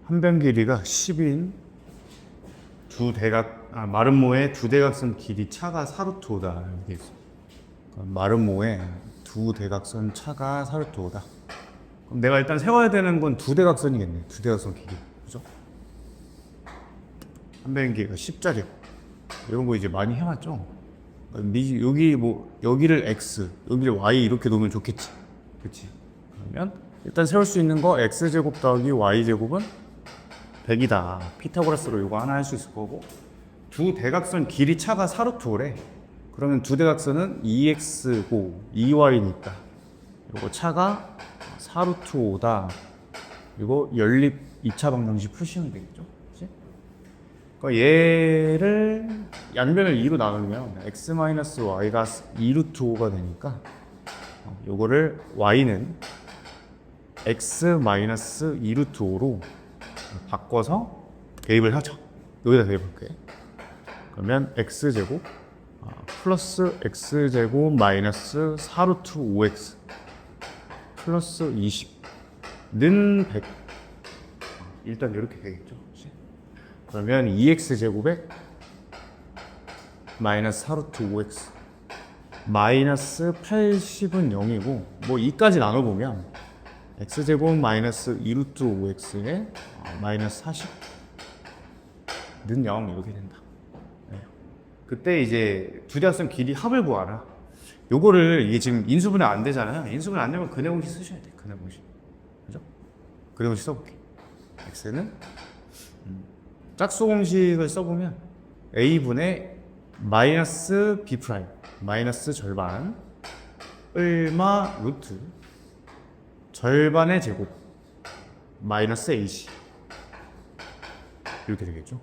한 변 길이가 10인 마름모의 두 대각선 길이 차가 4루트 5다 이렇게 있어. 마름모의 두 대각선 차가 4루트 5다. 그럼 내가 일단 세워야 되는 건 두 대각선이겠네. 두 대각선 길이, 그죠? 한 변 길이가 10짜리. 이런 거 이제 많이 해왔죠. 여기 여기를 x, 여기를 y 이렇게 놓으면 좋겠지. 그렇지? 그러면 일단 세울 수 있는 거 x제곱 더하기 y제곱은 100이다. 피타고라스로 이거 하나 할 수 있을 거고, 두 대각선 길이 차가 4루트 5래. 그러면 두 대각선은 2x고 2y니까 이거 차가 4루트 5다. 이거 연립 2차 방정식 푸시면 되겠죠. 그치? 그러니까 얘를 양변을 2로 나누면 x-y가 2루트 5가 되니까 요거를 y는 x-2루트 5로 바꿔서 대입을 하죠. 여기다 대입할게. 그러면 x제곱 플러스 x제곱 마이너스 4루트 5x 플러스 20는 100. 일단 이렇게 되겠죠. 그치? 그러면 2x제곱에 마이너스 4루트 5x 마이너스 80은 0이고, 뭐 2까지 나눠보면 x제곱 마이너스 2루트 5x에 마이너스 40는 0 이렇게 된다. 네. 그때 이제 두 대각선 길이 합을 구하라. 요거를 이게 지금 인수분해 안 되잖아요. 인수분해 안 되면 근해 공식 쓰셔야 돼. 근해 공식. 그죠? 근해 공식 써볼게. x는 짝수 공식을 써보면 a분의 마이너스 b 프라임 마이너스 절반 얼마 루트 절반의 제곱 마이너스 ac 이렇게 되겠죠.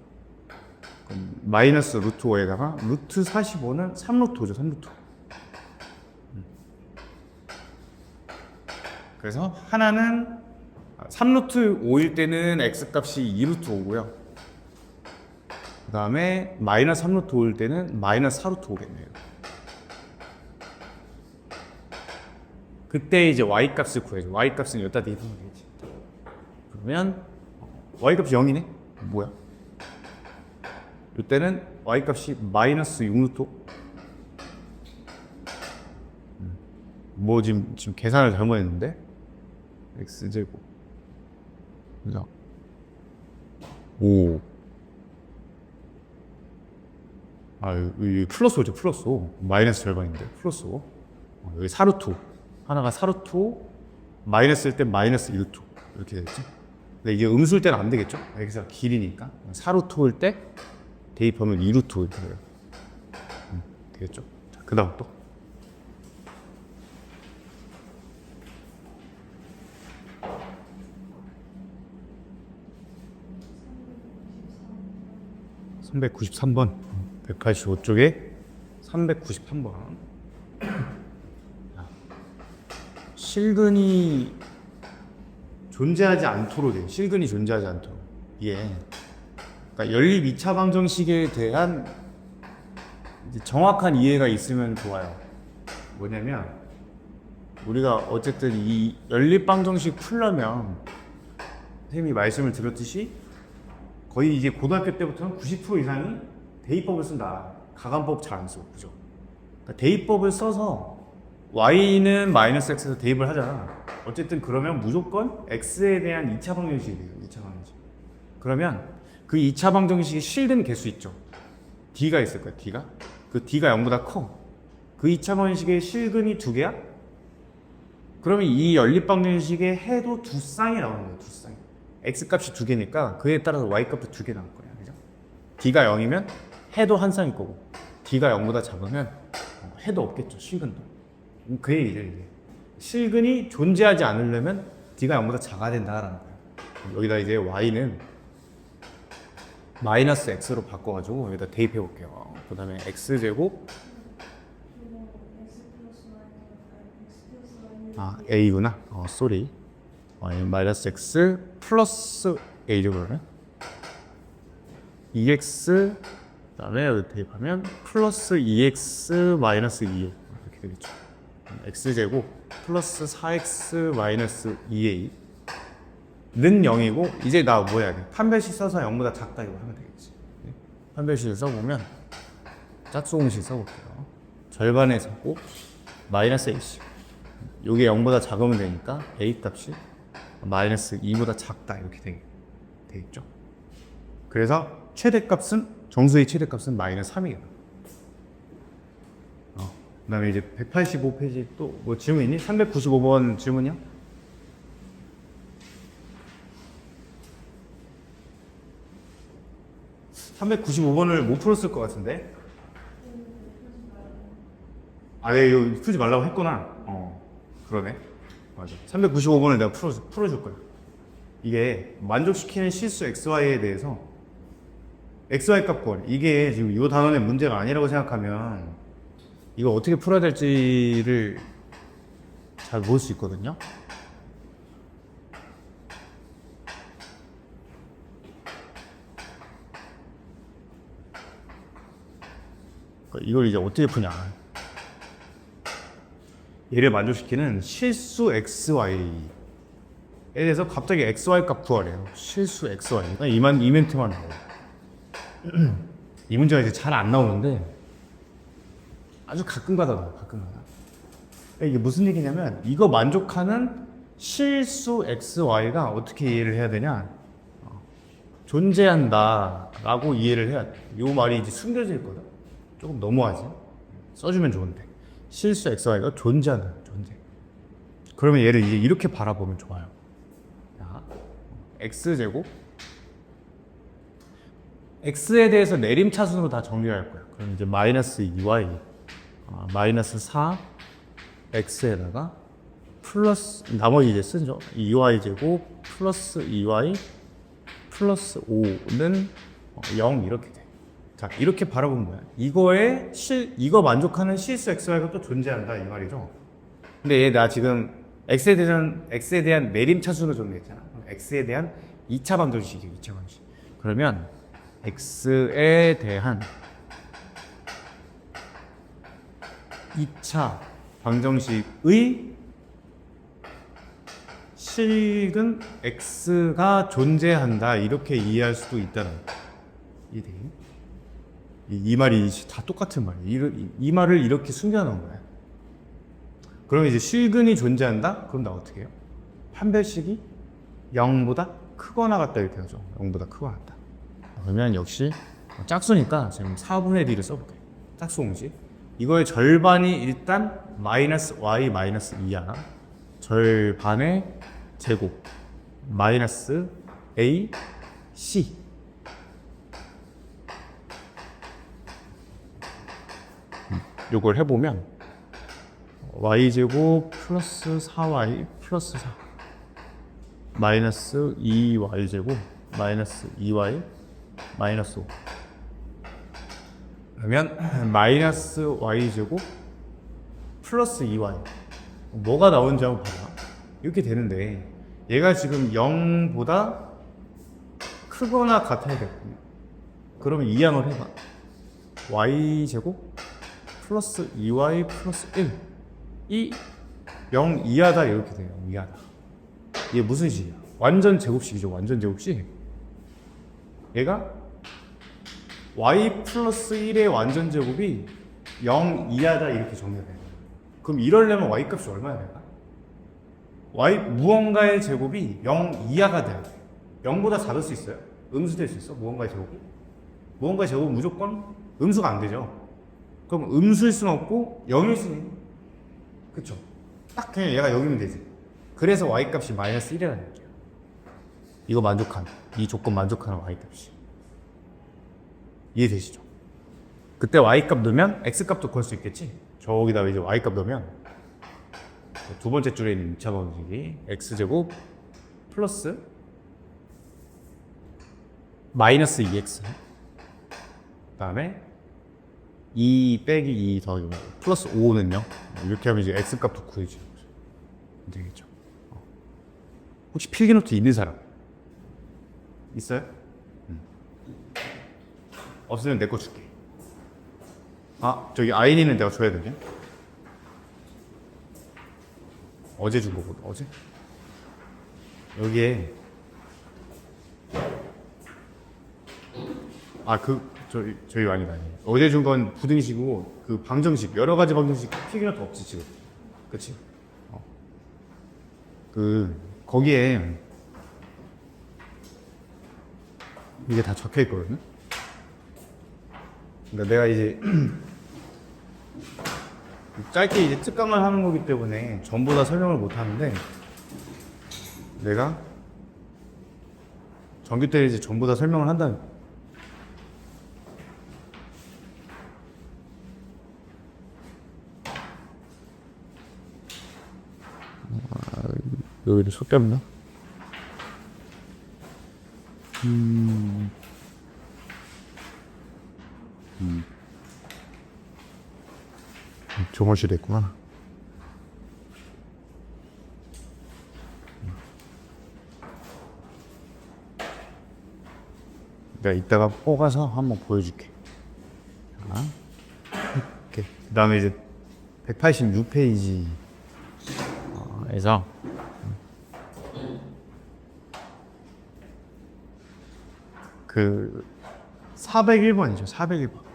그럼 마이너스 루트 5에다가 루트 45는 3루트 5죠. 3루트 5. 그래서 하나는 3루트 5일 때는 x값이 2루트 5고요. 그 다음에 마이너스 3루트 5일 때는 마이너스 4루트 5겠네요. 그때 이제 y값을 구해줘. y값은 여기다 대입하면 되겠지. 그러면 y값이 0이네? 뭐야? 이때는 y값이 마이너스 6루트 5. 뭐 지금 계산을 잘못했는데? x제곱 그죠? 5 여기 플러스 5죠. 플러스 5 마이너스 절반인데 플러스 5 여기 4루트 5 하나가 4루트 5 마이너스일 때 마이너스 1루트 5 이렇게 되겠죠. 근데 이게 음수일 때는 안 되겠죠. 여기서 길이니까 4루트 5일 때 대입하면 2루트 5 이렇게 돼요. 되겠죠. 자, 그 다음 또 393번 185쪽에 393번 실근이 존재하지 않도록 돼요. 실근이 존재하지 않도록. 예. 그러니까 연립 2차 방정식에 대한 이제 정확한 이해가 있으면 좋아요. 뭐냐면 우리가 어쨌든 이 연립 방정식 풀려면 선생님이 말씀을 드렸듯이 거의 이제 고등학교 때부터는 90% 이상이 대입법을 쓴다. 가감법 잘 안 써. 그죠? 그러니까 대입법을 써서 y는 마이너스 x에서 대입을 하잖아. 어쨌든 그러면 무조건 x에 대한 2차 방정식이 돼요. 2차 방정식. 그러면 그 2차 방정식이 실근 개수 있죠. d가 있을 거야. d가. 그 d가 0보다 커. 그 2차 방정식의 실근이 2개야? 그러면 이 연립 방정식의 해도 두 쌍이 나오는 거예요. 두 쌍이. x값이 2개니까 그에 따라서 y값도 2개 나올 거야. 그죠? d가 0이면 해도 한 쌍일 거고, d가 0보다 작으면 해도 없겠죠. 실근도. 그 얘기죠. 이게 실근이 존재하지 않으려면 d가 0보다 작아야 된다라는 거예요. 여기다 이제 y는 마이너스 x로 바꿔가지고 여기다 대입해 볼게요. 그 다음에 x제곱 a구나. 쏘리. 마이너스 x 플러스 a죠. 그러면 2x 그 다음에 여기 대입하면 플러스 2x 마이너스 2a 이렇게 되겠죠. x제곱 플러스 4x 마이너스 2a 는 0이고 이제 나 뭐 해야 돼? 판별식 써서 0보다 작다 이거 하면 되겠지. 판별식을 써보면 짝수 공식 써볼게요. 절반의 제곱 마이너스 AC. 요게 0보다 작으면 되니까 A 값이 마이너스 2보다 작다 이렇게 되겠죠. 그래서 최대값은 정수의 최대값은 마이너스 3이에요. 그 다음에 이제 185페이지 또 뭐 질문 있니? 395번 질문이요? (395번을) 못 풀었을 것 같은데? 아, 네, 이거 풀지 말라고 했구나. 그러네. 맞아. 395번을 내가 풀어줄 거야. 이게 만족시키는 실수 XY에 대해서 XY 값 구하래. 이게 지금 이 단원의 문제가 아니라고 생각하면 이거 어떻게 풀어야 될지를 잘 모를 수 있거든요. 이걸 이제 어떻게 푸냐. 얘를 만족시키는 실수 XY에 대해서 갑자기 XY 값 구하래요. 실수 XY. 이 멘트만 나와요. 이 문제가 이제 잘 안 나오는데 아주 가끔가다 나와요. 가끔가다. 이게 무슨 얘기냐면 이거 만족하는 실수 XY가 어떻게 이해를 해야 되냐. 존재한다 라고 이해를 해야 돼. 이 말이 이제 숨겨져 있거든. 조금 너무하지. 써주면 좋은데 실수 XY가 존재한다. 존재. 그러면 얘를 이제 이렇게 바라보면 좋아요. 자, X제곱 X에 대해서 내림차순으로 다 정리를 할 거야. 그럼 이제 마이너스 2Y 마이너스 4 X에다가 플러스 나머지 이제 쓰죠. 2Y 제곱 플러스 2Y 플러스 5는 0 이렇게 돼. 자, 이렇게 바라보면 뭐야? 이거 만족하는 실수 XY가 또 존재한다 이 말이죠. 근데 나 지금 X에 대한 내림차순으로 정리했잖아. X에 대한 2차 방정식이에요. 2차 방정식. 그러면 X에 대한 2차 방정식의 식은 X가 존재한다 이렇게 이해할 수도 있다는 거예요. 이 말이 다 똑같은 말이에요. 이 말을 이렇게 숨겨놓은 거야. 그럼 이제 실근이 존재한다? 그럼 나 어떻게 해요? 판별식이 0보다 크거나 같다 이렇게 하죠. 0보다 크거나 같다. 그러면 역시 짝수니까 지금 4분의 D를 써볼게요. 짝수 공식. 이거의 절반이 일단 마이너스 Y 마이너스 2야. 절반의 제곱 마이너스 A C. 요걸 해보면 y제곱 플러스 4y 플러스 4 마이너스 2y제곱 마이너스 2y 마이너스 5 그러면 마이너스 y제곱 플러스 2y 뭐가 나오는지 한번 봐봐. 이렇게 되는데 얘가 지금 0보다 크거나 같아야 되거든요. 그러면 이항을 해봐. y제곱 플러스 2y 플러스 1 이 0 이하다 이렇게 돼요. 0 이하다. 이게 무슨 식이야? 완전 제곱식이죠. 완전 제곱식. 얘가 y 플러스 1의 완전 제곱이 0 이하다 이렇게 정리가 돼요. 그럼 이러려면 y 값이 얼마나 될까? y 무언가의 제곱이 0 이하가 돼야 돼. 0보다 작을 수 있어요? 음수될 수 있어? 무언가의 제곱이? 무언가의 제곱은 무조건 음수가 안 되죠. 그럼 음수일 수는 없고 0일 수는 있는. 그쵸? 딱 그냥 얘가 0이면 되지. 그래서 y값이 마이너스 1이라는 얘기야. 이거 만족하는, 이 조건 만족하는 y값이. 이해되시죠? 그때 y값 넣으면 x값도 구할 수 있겠지? 저기다 이제 y값 넣으면 두 번째 줄에 있는 2차 방정식이 x제곱 플러스 마이너스 2x 그 다음에 2 빼기 2 더하기 5 플러스 5는요? 이렇게 하면 이제 x값도 구해지는 거죠. 안 되겠죠? 혹시 필기노트 있는 사람? 있어요? 없으면 내 거 줄게. 아, 저기 아이니는 내가 줘야 되냐? 어제 준 거거든, 어제? 여기에 저희 아니다. 어제 준 건 부등식이고, 그 방정식, 여러 가지 방정식 튀기는 더 없지, 지금. 그치? 거기에, 이게 다 적혀 있거든? 그러니까 내가 이제, 짧게 이제 특강을 하는 거기 때문에 전부 다 설명을 못 하는데, 내가 전교 때 이제 전부 다 설명을 한다는 거야. 여기를 섞였나? 종어실 했구나. 내가 이따가 뽑아서 한번 보여줄게. 자, 이렇게. 그 다음에 이제 186페이지에서 그 401번이죠. 401번.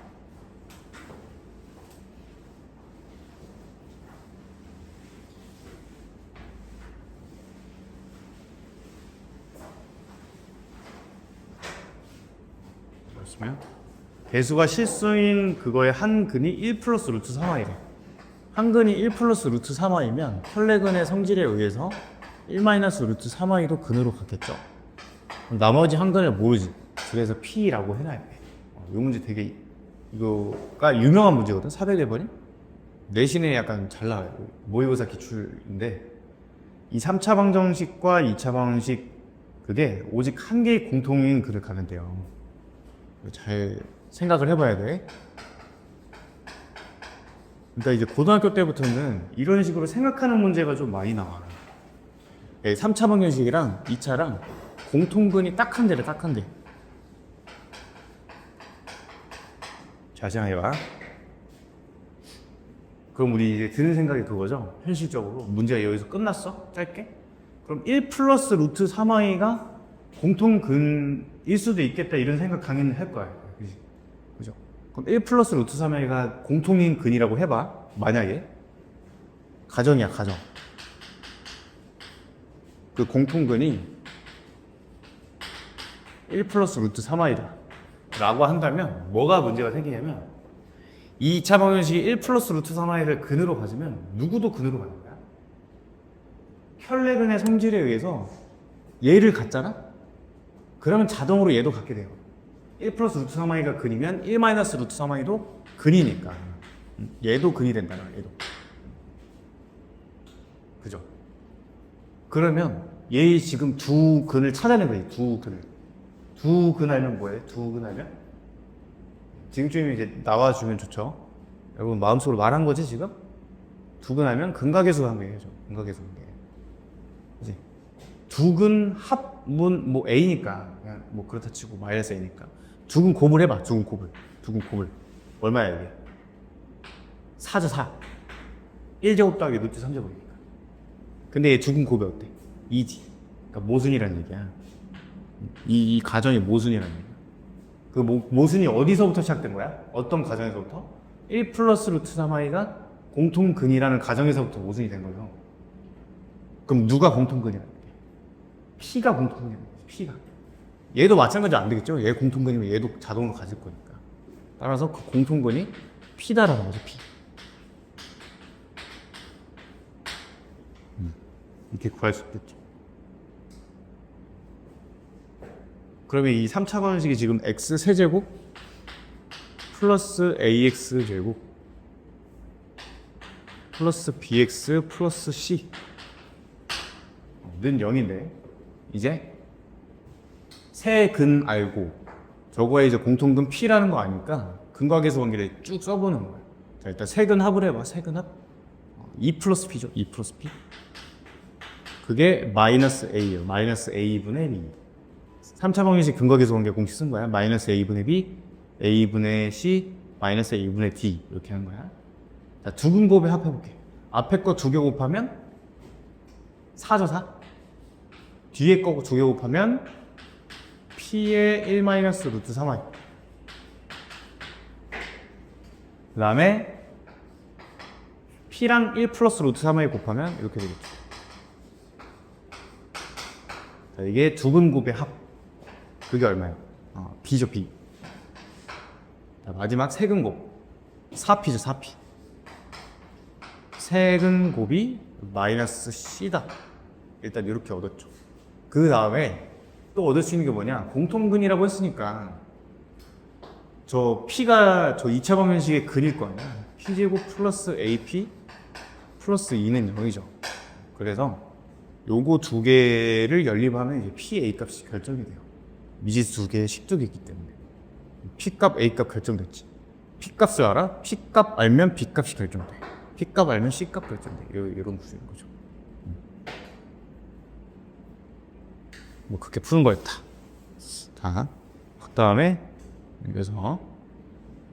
배수가 실수인 그거의 한 근이 1 플러스 루트 3y래. 한 근이 1 플러스 루트 3y면 혈내근의 성질에 의해서 1 마이너스 루트 3y도 근으로 갔겠죠. 나머지 한 근을 모르지. 그래서 P라고 해놔야 돼. 이 문제 되게, 이거가 유명한 문제거든. 401번이. 내신에 약간 잘 나와요. 모의고사 기출인데, 이 3차 방정식과 2차 방정식, 그게 오직 한 개의 공통인 근을 가면 돼요. 잘 생각을 해봐야 돼. 그러니까 이제 고등학교 때부터는 이런 식으로 생각하는 문제가 좀 많이 나와요. 3차 방정식이랑 2차랑 공통근이 딱 한 대래, 딱 한 대. 자, 생각해봐. 그럼 우리 이제 드는 생각이 그거죠. 현실적으로 문제가 여기서 끝났어? 짧게? 그럼 1 플러스 루트 3y가 공통근일 수도 있겠다, 이런 생각 당연히 할 거야. 그죠? 그럼 1 플러스 루트 3y가 공통인 근이라고 해봐. 만약에. 가정이야, 가정. 그 공통근이 1 플러스 루트 3y다 라고 한다면 뭐가 문제가 생기냐면, 2차 방정식이 1 플러스 루트 3y를 근으로 가지면 누구도 근으로 가는 거야. 혈내근의 성질에 의해서 얘를 갖잖아? 그러면 자동으로 얘도 갖게 돼요. 1 플러스 루트 3y가 근이면 1 마이너스 루트 3y도 근이니까 얘도 근이 된다는 거야. 얘도. 그죠? 그러면 얘 지금 두 근을 찾아낸 거지. 두 근을. 두 근 하면 뭐예요? 두 근 하면? 지금쯤이면 이제 나와주면 좋죠. 여러분 마음속으로 말한 거지 지금? 두 근 하면 근각계수 관계죠. 근각계수 관계. 그지? 두 근 합문 뭐 A니까 그냥 뭐 그렇다 치고 마이너스 A니까 두 근 곱을 해봐. 두 근 곱을. 두 근 곱을. 얼마야 이게? 4죠 4. 1제곱 더하기 루트 3제곱이니까. 근데 얘 두 근 곱이 어때? 2지. 그러니까 모순이라는 얘기야. 이 가정이 모순이라는 얘기야. 그 모순이 어디서부터 시작된 거야? 어떤 가정에서부터? 1 플러스 루트 3y가 공통근이라는 가정에서부터 모순이 된 거죠. 그럼 누가 공통근이라는 거야? P가 공통근이라는 거지. P가. 얘도 마찬가지로 안 되겠죠? 얘 공통근이면 얘도 자동으로 가질 거니까. 따라서 그 공통근이 P다라는 거죠. P. 이렇게 구할 수 있겠죠. 그러면 이 3차 방정식이 지금 x 세제곱 플러스 ax 제곱 플러스 bx 플러스 c 는 0인데 이제 세 근 알고 저거에 이제 공통근 p라는 거 아니까 근각계수 관계를 쭉 써보는 거야. 자, 일단 세 근 합을 해봐. 세 근 합 2 플러스 p죠. 2 플러스 p 그게 마이너스 a예요. 마이너스 a분의 b. 3차 방정식 근각계수 관계 공식 쓴 거야. 마이너스 a분의 b, a분의 c, 마이너스 a분의 d 이렇게 하는 거야. 자, 두 근 곱에 합해볼게. 앞에 거 두 개 곱하면 4죠 4. 뒤에 거 두 개 곱하면 p의 1 마이너스 루트 3y. 다음에 P랑 1 플러스 루트 3a 곱하면 이렇게 되겠죠. 자, 이게 두근 곱의 합. 그게 얼마예요? B죠, B. 자, 마지막 세근 곱. 4P죠, 4P. 세근 곱이 마이너스 C다. 일단 이렇게 얻었죠. 그 다음에 또 얻을 수 있는 게 뭐냐? 공통근이라고 했으니까 저 P가 저 2차 방정식의 근일 거 아니야. P제곱 플러스 AP 플러스 2는 0이죠. 그래서 요거 두 개를 연립하면 이제 PA 값이 결정이 돼요. 미지수 두 개의 식두 개이기 때문에 P 값, A 값 결정됐지. P 값을 알아? P 값 알면 B 값이 결정돼. P 값 알면 C 값 결정돼. 이런 구조인 거죠. 뭐 그렇게 푸는 거였다. 자, 그 다음에 여기서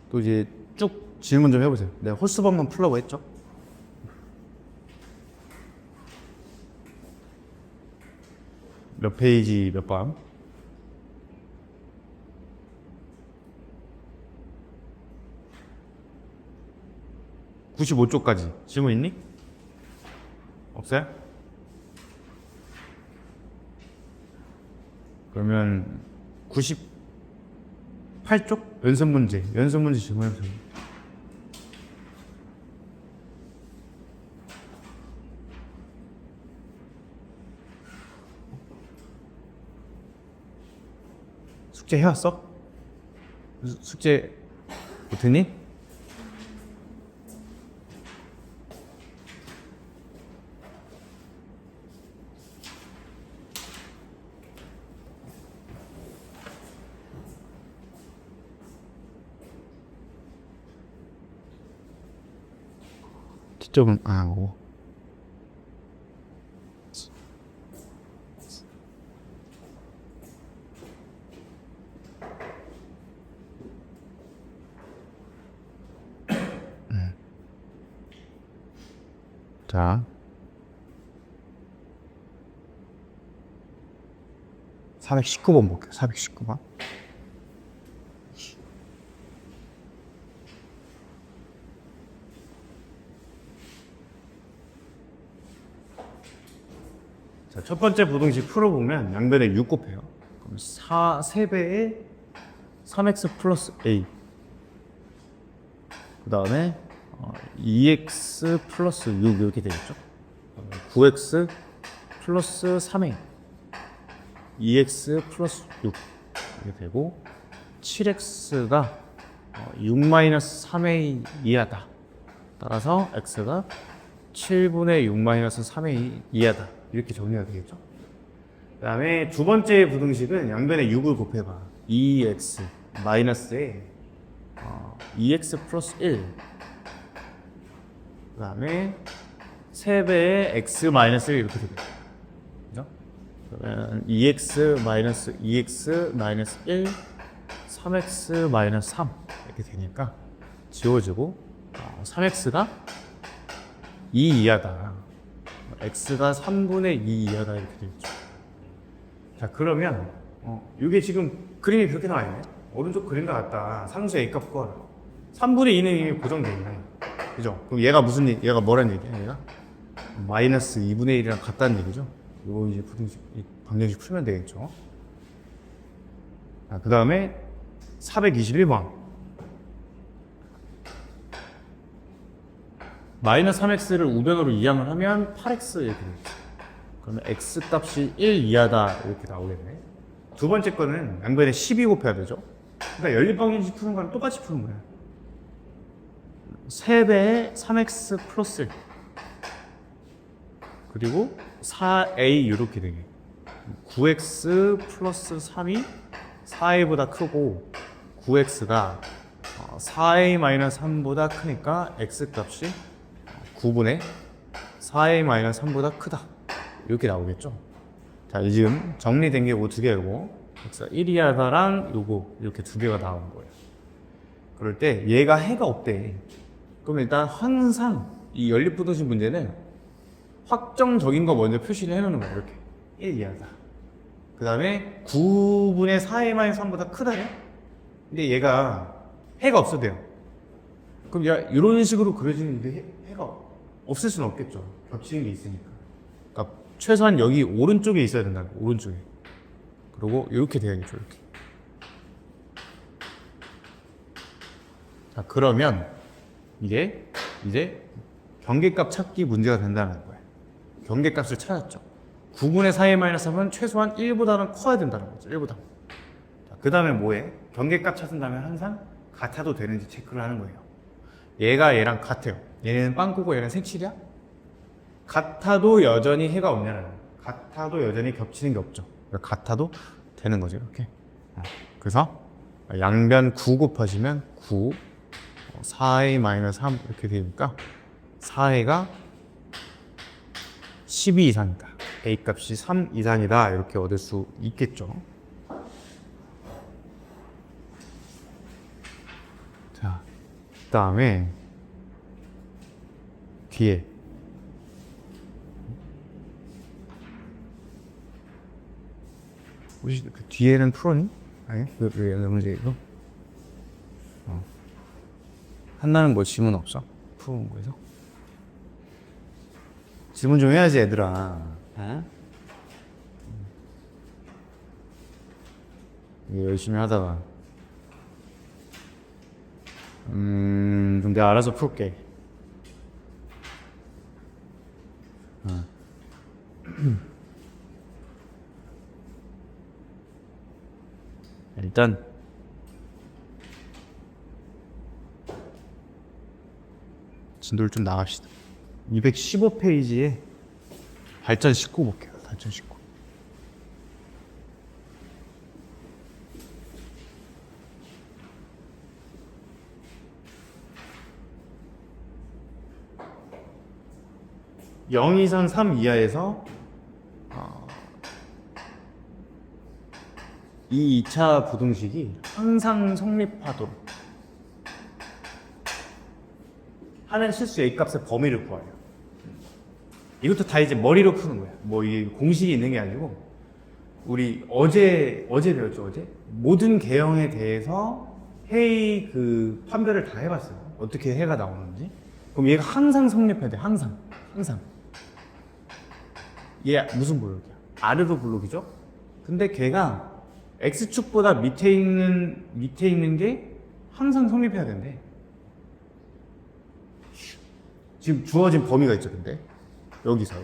또 이제 쭉 질문 좀 해보세요. 내가 홀수법만 풀라고 했죠? 몇 페이지 몇 번? (95쪽까지) 질문 있니? 없어요? 그러면 98쪽 연습 문제 질문해보세요. 숙제 해왔어? 숙제 못했니? T점은 오. 자, 419번 볼게요. 419번. 자, 첫 번째 부등식 풀어보면 양변에 6 곱해요. 그럼 3배에 3x 플러스 a. 그 다음에 2x 플러스 6 이렇게 되겠죠. 9x 플러스 3a, 2x 플러스 6 이렇게 되고 7x가 6 마이너스 3a 이하다. 따라서 x가 7분의 6 마이너스 3a 이하다. 이렇게 정리가 되겠죠. 그 다음에 두 번째 부등식은 양변에 6을 곱해봐. 2x 마이너스에 2x 플러스 1. 그 다음에 3배의 x 마이너스 1 이렇게 되겠죠. 그죠? 그러면 2x 마이너스 2x 마이너스 1, 3x 마이너스 3 이렇게 되니까 지워지고 3x가 2 이하다. x가 3분의 2 이하다 이렇게 되겠죠. 자, 그러면 이게 지금 그림이 그렇게 나와 있네. 오른쪽 그림과 같다. 상수 a 값 구하라. 3분의 2는 이미 고정돼 있네. 그죠? 그럼 얘가 뭐란 얘기야? 얘가 마이너스 2분의 1이랑 같다는 얘기죠. 이거 이제 부등식 방정식 풀면 되겠죠. 자, 그 다음에 421번. 마이너스 3x를 우변으로 이항을 하면 8x 이렇게 되겠죠. 그러면 x 값이 1 이하다 이렇게 나오겠네. 두 번째 거는 양변에 12 곱해야 되죠. 그러니까 연립방정식 푸는 거랑 똑같이 푸는 거야. 3배의 3x 플러스 1 그리고 4a 이렇게 되게 9x 플러스 3이 4a보다 크고 9x가 4a 마이너스 3보다 크니까 x 값이 9분의 4a 마이너스 3보다 크다 이렇게 나오겠죠. 자, 지금 정리된 게 뭐 두 개고 x가 1 이하다랑 요거 이렇게 두 개가 나온 거예요. 그럴 때 얘가 해가 없대. 그럼 일단 항상 이 연립부등식 문제는 확정적인 거 먼저 표시를 해놓는 거예요. 이렇게 1 이하다. 그 다음에 9분의 4a 마이너스 3보다 크다요. 근데 얘가 해가 없어도 돼요. 그럼 야 이런 식으로 그려지는데 해가 없을 수는 없겠죠. 겹치는 게 있으니까. 그러니까 최소한 여기 오른쪽에 있어야 된다는 거. 오른쪽에. 그리고 이렇게 돼야겠죠. 이렇게. 자 그러면 이게 이제 경계값 찾기 문제가 된다는 거예요. 경계값을 찾았죠. 9분의 4의 마이너스 3은 최소한 1보다는 커야 된다는 거죠. 1보다. 그 다음에 뭐해? 경계값 찾은다면 항상 같아도 되는지 체크를 하는 거예요. 얘가 얘랑 같아요. 얘는 빵꾸고 얘는 색칠이야? 같아도 여전히 해가 없냐는 거예요. 같아도 여전히 겹치는 게 없죠. 그러니까 같아도 되는 거죠. 이렇게. 그래서 양변 9 곱하시면 9 4a 마이너스 3 이렇게 되니까 4a가 12 이상이다. a 값이 3 이상이다. 이렇게 얻을 수 있겠죠. 자, 그 다음에 뒤에 혹시 그 뒤에는 풀었니? 아니? 왜 문제 이거? 한나는 뭐 질문 없어? 푸는 거에서? 질문 좀 해야지 얘들아. 어? 열심히 하다가 좀 내가 알아서 풀게. 일단 진도를 좀 나갑시다. 215페이지에 발전 19 볼게요. 발전 19. (0) 이상 3 이하에서 이 2차 부등식이 항상 성립하도록 하는 실수 A 값의 범위를 구해요. 이것도 다 이제 머리로 푸는 거야. 뭐 이게 공식이 있는 게 아니고 우리 어제 배웠죠. 어제 모든 개형에 대해서 해의 그 판별을 다 해봤어요. 어떻게 해가 나오는지. 그럼 얘가 항상 성립해야 돼. 항상. 얘 무슨 블록이야? 아르도 블록이죠. 근데 걔가 x축보다 밑에 있는 게 항상 성립해야 된대. 지금 주어진 범위가 있죠, 근데 여기서.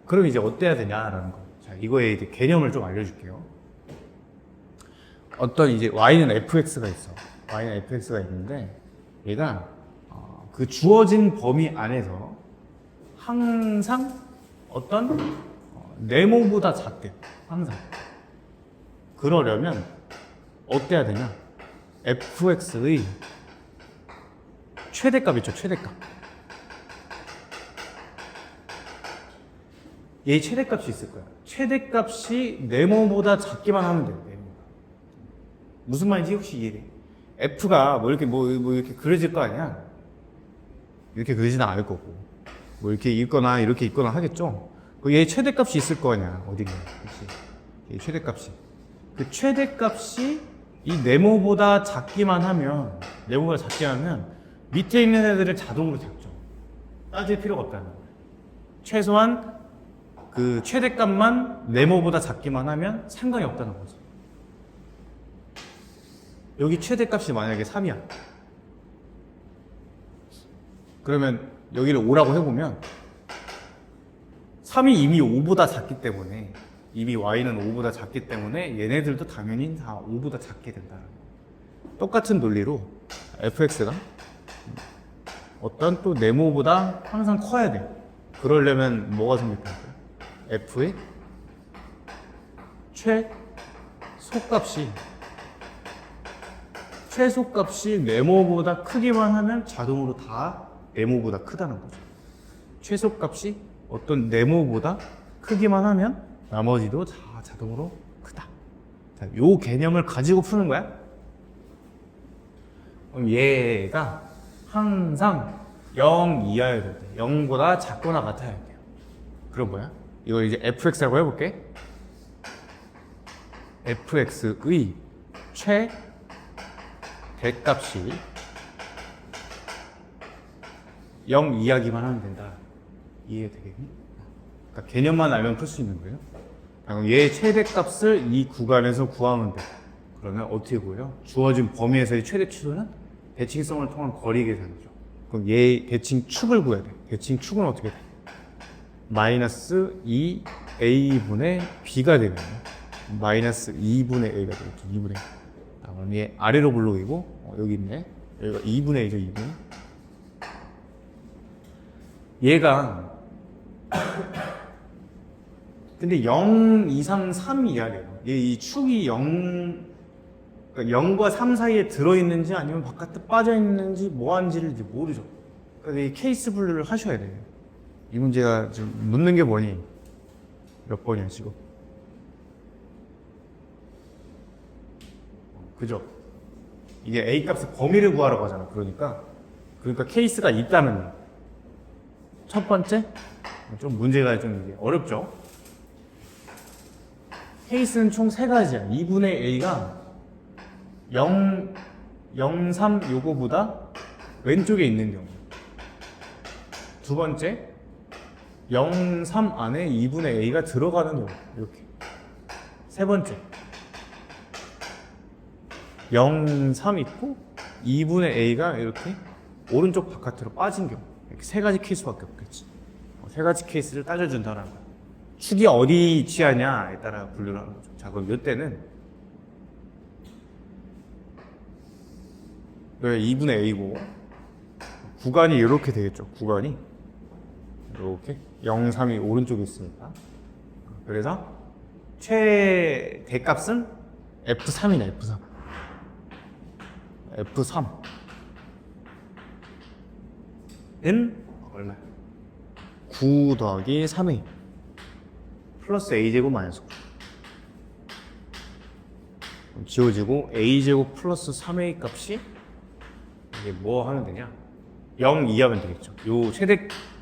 그럼 이제 어때야 되냐라는 거. 자, 이거에 이제 개념을 좀 알려줄게요. 어떤 이제 y는 fx가 있어. y는 fx가 있는데 얘가 그 주어진 범위 안에서 항상 어떤 네모보다 작대. 항상. 그러려면 어때야 되냐? fx의 최대값 있죠, 최대값. 얘 최대값이 있을 거야. 최대값이 네모보다 작기만 하면 돼요, 네모가. 무슨 말인지 혹시 이해돼? f가 뭐 이렇게 그려질 거 아니야? 이렇게 그려지는 않을 거고. 뭐 이렇게 있거나 이렇게 있거나 하겠죠? 얘 최대값이 있을 거 아니야, 어딘가. 그치? 얘 최대값이. 그 최대값이 이 네모보다 작기만 하면, 밑에 있는 애들을 자동으로 작죠. 따질 필요가 없다는 거예요. 최소한 그 최대값만 네모보다 작기만 하면 상관이 없다는 거죠. 여기 최대값이 만약에 3이야. 그러면 여기를 5라고 해보면 3이 이미 5보다 작기 때문에 이미 y는 5보다 작기 때문에 얘네들도 당연히 다 5보다 작게 된다는 거예요. 똑같은 논리로 fx가 어떤 또 네모보다 항상 커야 돼. 그러려면 뭐가 성립할까요? f의 최소값이 네모보다 크기만 하면 자동으로 다 네모보다 크다는 거죠. 최소값이 어떤 네모보다 크기만 하면 나머지도 다 자동으로 크다. 자, 요 개념을 가지고 푸는 거야. 그럼 얘가 항상 0 이하여야 돼. 0보다 작거나 같아야 돼요. 그럼 뭐야? 이거 이제 fx라고 해볼게. fx의 대값이 0 이하기만 하면 된다. 이해되겠니? 그러니까 개념만 알면 풀 수 있는 거예요. 그럼 얘의 최대값을 이 구간에서 구하면 돼. 그러면 어떻게 구해요? 주어진 범위에서의 최대 치수는 대칭성을 통한 거리 계산이죠. 그럼 얘의 대칭축을 구해야 돼. 대칭축은 어떻게 돼? 마이너스 2a분의 b가 되면 마이너스 2분의 a가 되겠죠. 2분의 2. 그럼 얘 아래로 블록이고 여기 있네. 여기가 2분의 1이죠. 2분의 1. 얘가 근데 0, 2, 3, 3 이하야 돼요. 이 축이 0, 그러니까 0과 3 사이에 들어있는지 아니면 바깥에 빠져있는지 뭐 하는지를 이제 모르죠. 그래서 이 케이스 분류를 하셔야 돼요. 이 문제가 지금 묻는 게 뭐니? 몇 번이야, 지금? 그죠? 이게 A 값의 범위를 구하라고 하잖아. 그러니까 케이스가 있다는 첫 번째 좀 문제가 좀 이게 어렵죠. 케이스는 총 세 가지야. 2분의 A가 0, 0, 3 요거보다 왼쪽에 있는 경우. 두 번째 0, 3 안에 2분의 A가 들어가는 경우. 이렇게. 세 번째 0, 3 있고 2분의 A가 이렇게 오른쪽 바깥으로 빠진 경우. 이렇게 세 가지 케이스밖에 없겠지. 세 가지 케이스를 따져준다는 거야. 축이 어디 위치하냐에 따라 분류를 하는 거죠. 자, 그럼 이때는 2분의 A고 구간이 이렇게 되겠죠. 구간이 이렇게 0, 3이 오른쪽에 있으니까. 그래서 최대값은 F3이네. F3 F3은 얼마야? 9 더하기 3A 플러스 A제곱 마이너스 9 지워지고 A제곱 플러스 3A 값이 이게 뭐 하면 되냐? 0 이하면 되겠죠. 요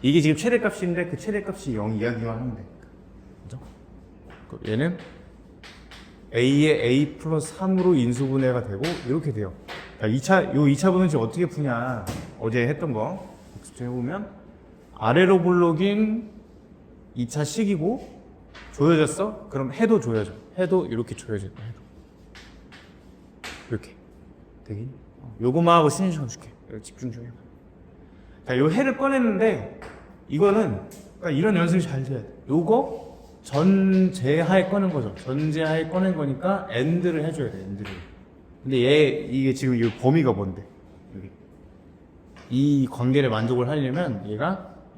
이게 지금 최대값인데 그 최대값이 0 이하기만 하면 되니까. 그죠? 얘는 A의 A 플러스 3으로 인수분해가 되고 이렇게 돼요. 요 2차 분은 지금 어떻게 푸냐? 어제 했던 거 해보면 아래로 블록인 2차 식이고 조여졌어? 그럼 해도 조여져. 해도 이렇게 조여져. 해도. 이렇게. 되긴? 요거만 하고 신경 줄게. 집중 좀 해봐. 자, 요 해를 꺼냈는데 이거는 그러니까 이런 연습이 잘 돼야 돼. 요거 전제하에 꺼낸 거죠. 전제하에 꺼낸 거니까 엔드를 해줘야 돼. 엔드를. 근데 이게 지금 이 범위가 뭔데? 여기. 이 관계를 만족을 하려면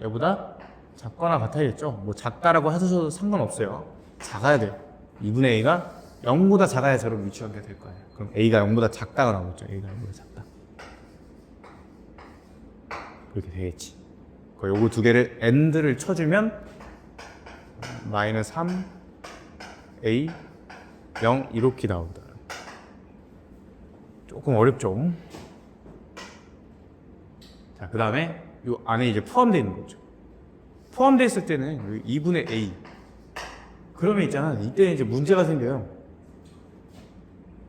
얘보다 작거나 같아야겠죠. 뭐 작다라고 하셔도 상관없어요. 작아야 돼요. 2분의 A가 0보다 작아야 저런 위치관계가 될 거예요. 그럼 A가 0보다 작다가 나오겠죠. A가 0보다 작다. 그렇게 되겠지. 요거 두 개를 AND를 쳐주면 마이너스 3 A 0 이렇게 나온다. 조금 어렵죠. 자, 그 다음에 요 안에 이제 포함되어 있는 거죠. 포함되어 있을 때는 2분의 A 그러면 있잖아. 이때 이제 문제가 생겨요.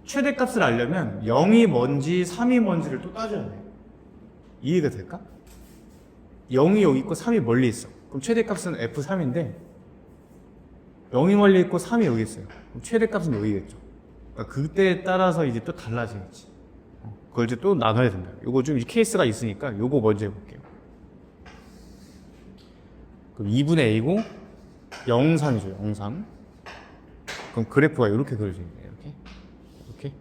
최대값을 알려면 0이 뭔지 3이 뭔지를 또 따져야 돼. 이해가 될까? 0이 여기 있고 3이 멀리 있어. 그럼 최대값은 F3인데 0이 멀리 있고 3이 여기 있어요. 그럼 최대값은 여기겠죠. 그러니까 그때에 따라서 이제 또 달라지겠지. 그걸 이제 또 나눠야 된다. 요거 좀 케이스가 있으니까 요거 먼저 해볼게요. 그럼 2분의 A고 0, 3이죠. 0, 3. 그럼 그래프가 이렇게 그려집니다. 이렇게.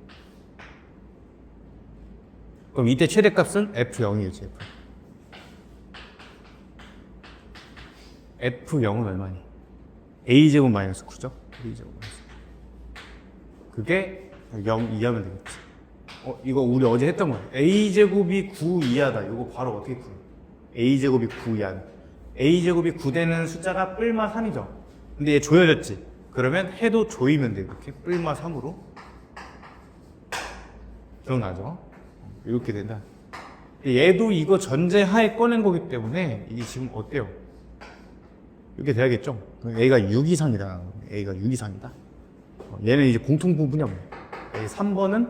그럼 이때 최대값은 F0이겠지. F0은 얼마니? A제곱 마이너스 9죠? A제곱 마이너스 9. 그게 0 이하면 되겠지. 이거 우리 어제 했던 거예요. A제곱이 9 이하다. 이거 바로 어떻게 풀어? A제곱이 9 이하다. A제곱이 9되는 숫자가 뿔마 3이죠. 근데 얘 조여졌지. 그러면 해도 조이면 돼. 이렇게 뿔마 3으로. 기억나죠? 이렇게 된다. 얘도 이거 전제하에 꺼낸 거기 때문에 이게 지금 어때요? 이렇게 돼야겠죠? A가 6 이상이다. A가 6 이상이다. 얘는 이제 공통 부분이 없네. 3번은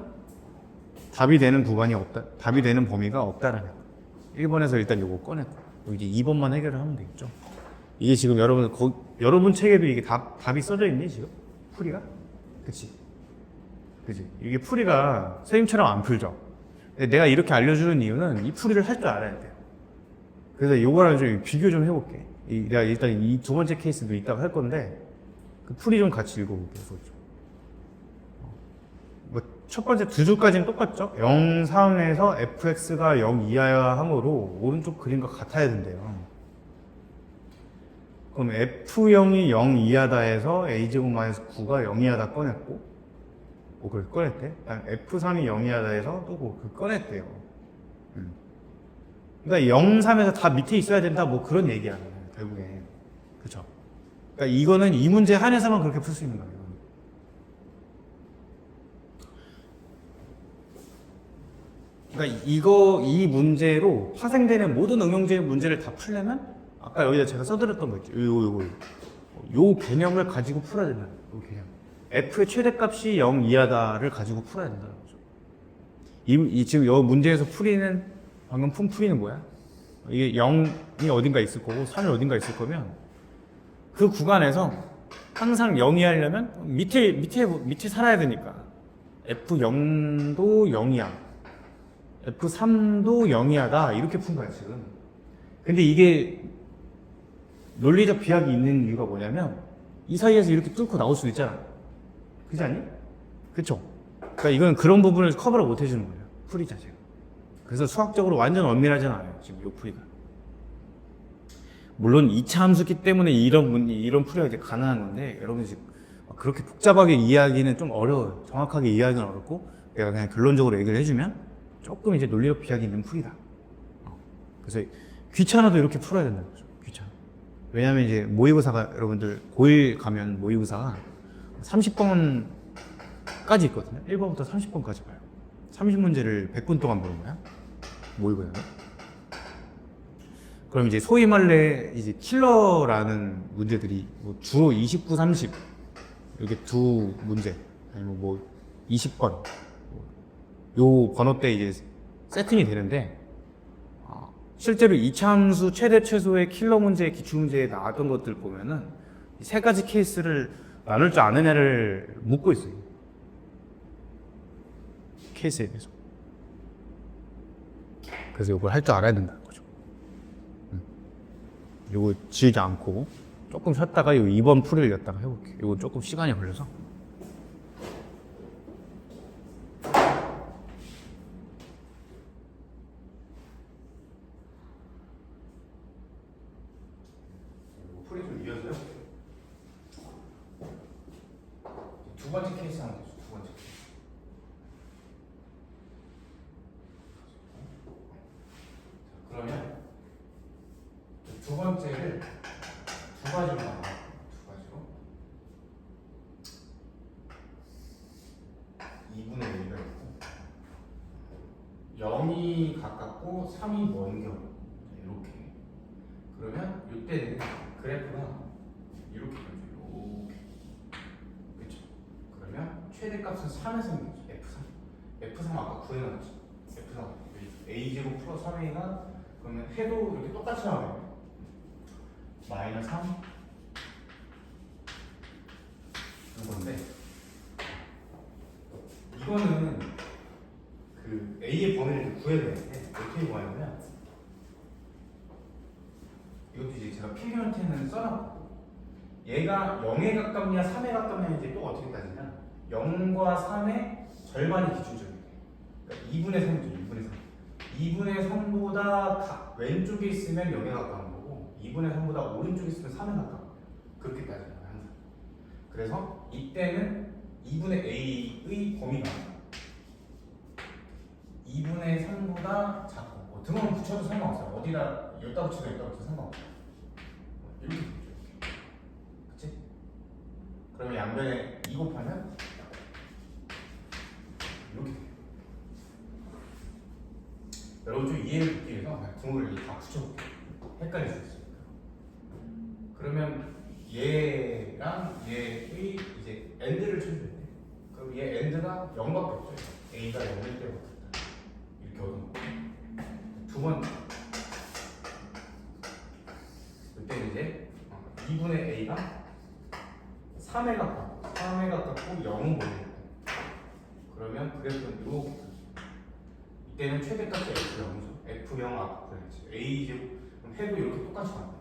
답이 되는 구간이 없다, 답이 되는 범위가 없다라는 거. 1번에서 일단 요거 꺼냈고 이제 2번만 해결을 하면 되겠죠. 이게 지금 여러분 책에도 이게 답이 써져 있니 지금? 풀이가? 그치? 이게 풀이가 선생님처럼 안 풀죠. 근데 내가 이렇게 알려주는 이유는 이 풀이를 할 줄 알아야 돼요. 그래서 요거랑 좀 비교 좀 해볼게. 내가 일단 이 두 번째 케이스도 이따가 할 건데 그 풀이 좀 같이 읽어볼게요. 뭐 첫 번째 두 줄까지는 똑같죠? 0, 3에서 fx가 0 이하야 하므로 오른쪽 그림과 같아야 된대요. 그럼 f0이 0 이하다 해서 a제곱 마이너스 9가 0 이하다 꺼냈고 그걸 꺼냈대. f3이 0 이하다 해서 또 꺼냈대요. 그러니까 0, 3에서 다 밑에 있어야 된다 뭐 그런 얘기야 결국에. 그쵸? 그러니까 이거는 이 문제 한해서만 그렇게 풀 수 있는 거예요. 그러니까 이 문제로 파생되는 모든 응용적인 문제를 다 풀려면 아까 여기다 제가 써드렸던 거 있죠. 요 개념을 가지고 풀어야 된다. 요 개념. f의 최대값이 0 이하다를 가지고 풀어야 된다는 거죠. 지금 요 문제에서 풀이는 방금 풀이는 뭐야? 이게 0이 어딘가 있을 거고 3이 어딘가 있을 거면 그 구간에서 항상 0이 하려면 밑에 살아야 되니까 f0도 0이야. f3도 0이하다 이렇게 푼 거야 지금. 근데 이게 논리적 비약이 있는 이유가 뭐냐면 이 사이에서 이렇게 뚫고 나올 수도 있잖아. 그렇지 않니? 그쵸? 그러니까 이건 그런 부분을 커버를 못 해주는 거예요. 풀이 자체가. 그래서 수학적으로 완전 엄밀하진 않아요. 지금 이 풀이가. 물론 2차 함수기 때문에 이런 풀이가 이제 가능한 건데 여러분 지금 그렇게 복잡하게 이해하기는 좀 어려워요. 정확하게 이해하기는 어렵고 내가 그냥 결론적으로 얘기를 해주면 조금 이제 논리적 비약이 있는 풀이다. 그래서 귀찮아도 이렇게 풀어야 된다는 거죠. 귀찮아. 왜냐면 이제 모의고사가 여러분들 고1 가면 모의고사가 30번까지 있거든요. 1번부터 30번까지 봐요. 30문제를 100분 동안 보는 거야. 모의고사는. 그럼 이제 소위 말해 이제 킬러라는 문제들이 뭐 주로 29, 30 이렇게 두 문제 아니면 뭐 20번 요 번호대 이제 세팅이 되는데 실제로 2차 함수 최대 최소의 킬러 문제 기출 문제에 나왔던 것들 보면은 이 세 가지 케이스를 나눌 줄 아는 애를 묻고 있어요. 케이스에 대해서. 그래서 이걸 할 줄 알아야 된다는 거죠. 요거 지우지 않고 조금 쉬었다가 요 2번 풀이를 였다가 해볼게요. 요거 조금 시간이 걸려서. 풀이 좀 이어서 해볼게요. 두 번째 케이스 하면 되죠. 두 번째 케이스. 자, 그러면 두 번째를 두 가지로 나눠요. 두 가지로. 2분의 1가 있고 0이 가깝고 3이 먼 경우 이렇게. 그러면 이때는 그래프가 이렇게 되죠. 이렇게. 그렇죠. 그러면 최대값은 3에서 생기죠. F3 아까 구해놨죠. F3 A제곱 플러스 3A가 그러면 해도 이렇게 똑같이 나와요. 마이너스 3 이건데 이거는 그 A의 범위를 구해야 되는데 어떻게 구하냐면 이것도 이제 제가 필기한테는 써놨고 얘가 0에 가깝냐 3에 가깝냐 이제 또 어떻게 따지냐 0과 3의 절반이 기준점이에요. 그러니까 2분의 3이죠. 2분의 3보다 왼쪽에 있으면 0에 가까운 거고 2분의 3보다 오른쪽에 있으면 3에 가까운 거예요. 그렇게 따져요 항상. 그래서 이때는 2분의 a의 범위가 2분의 3보다 작고 등호는 붙여도 상관없어요. 어디다 여기다 붙여도 여기다 붙여도 상관없어요. 이렇게 되죠. 그치? 그러면 양변에 2 곱하면 이렇게 돼요. 여러분 좀 이해를 돕기 위해서 등호를 다 붙여볼게요. 헷갈릴 수 있으니까. 그러면 얘랑 얘의 이제 end를 쳐주면 돼. 그럼 얘 end가 0밖에 없어요. a가 0일 때부터. 2분의 a가 3에 가깝고 3에 가깝고 0은 뭐예요? 그러면 그래프는 이렇게 이때는 최대값이 F0이죠. F0 아까 그랬지. A 제곱 그럼 해도 이렇게 똑같이 나와.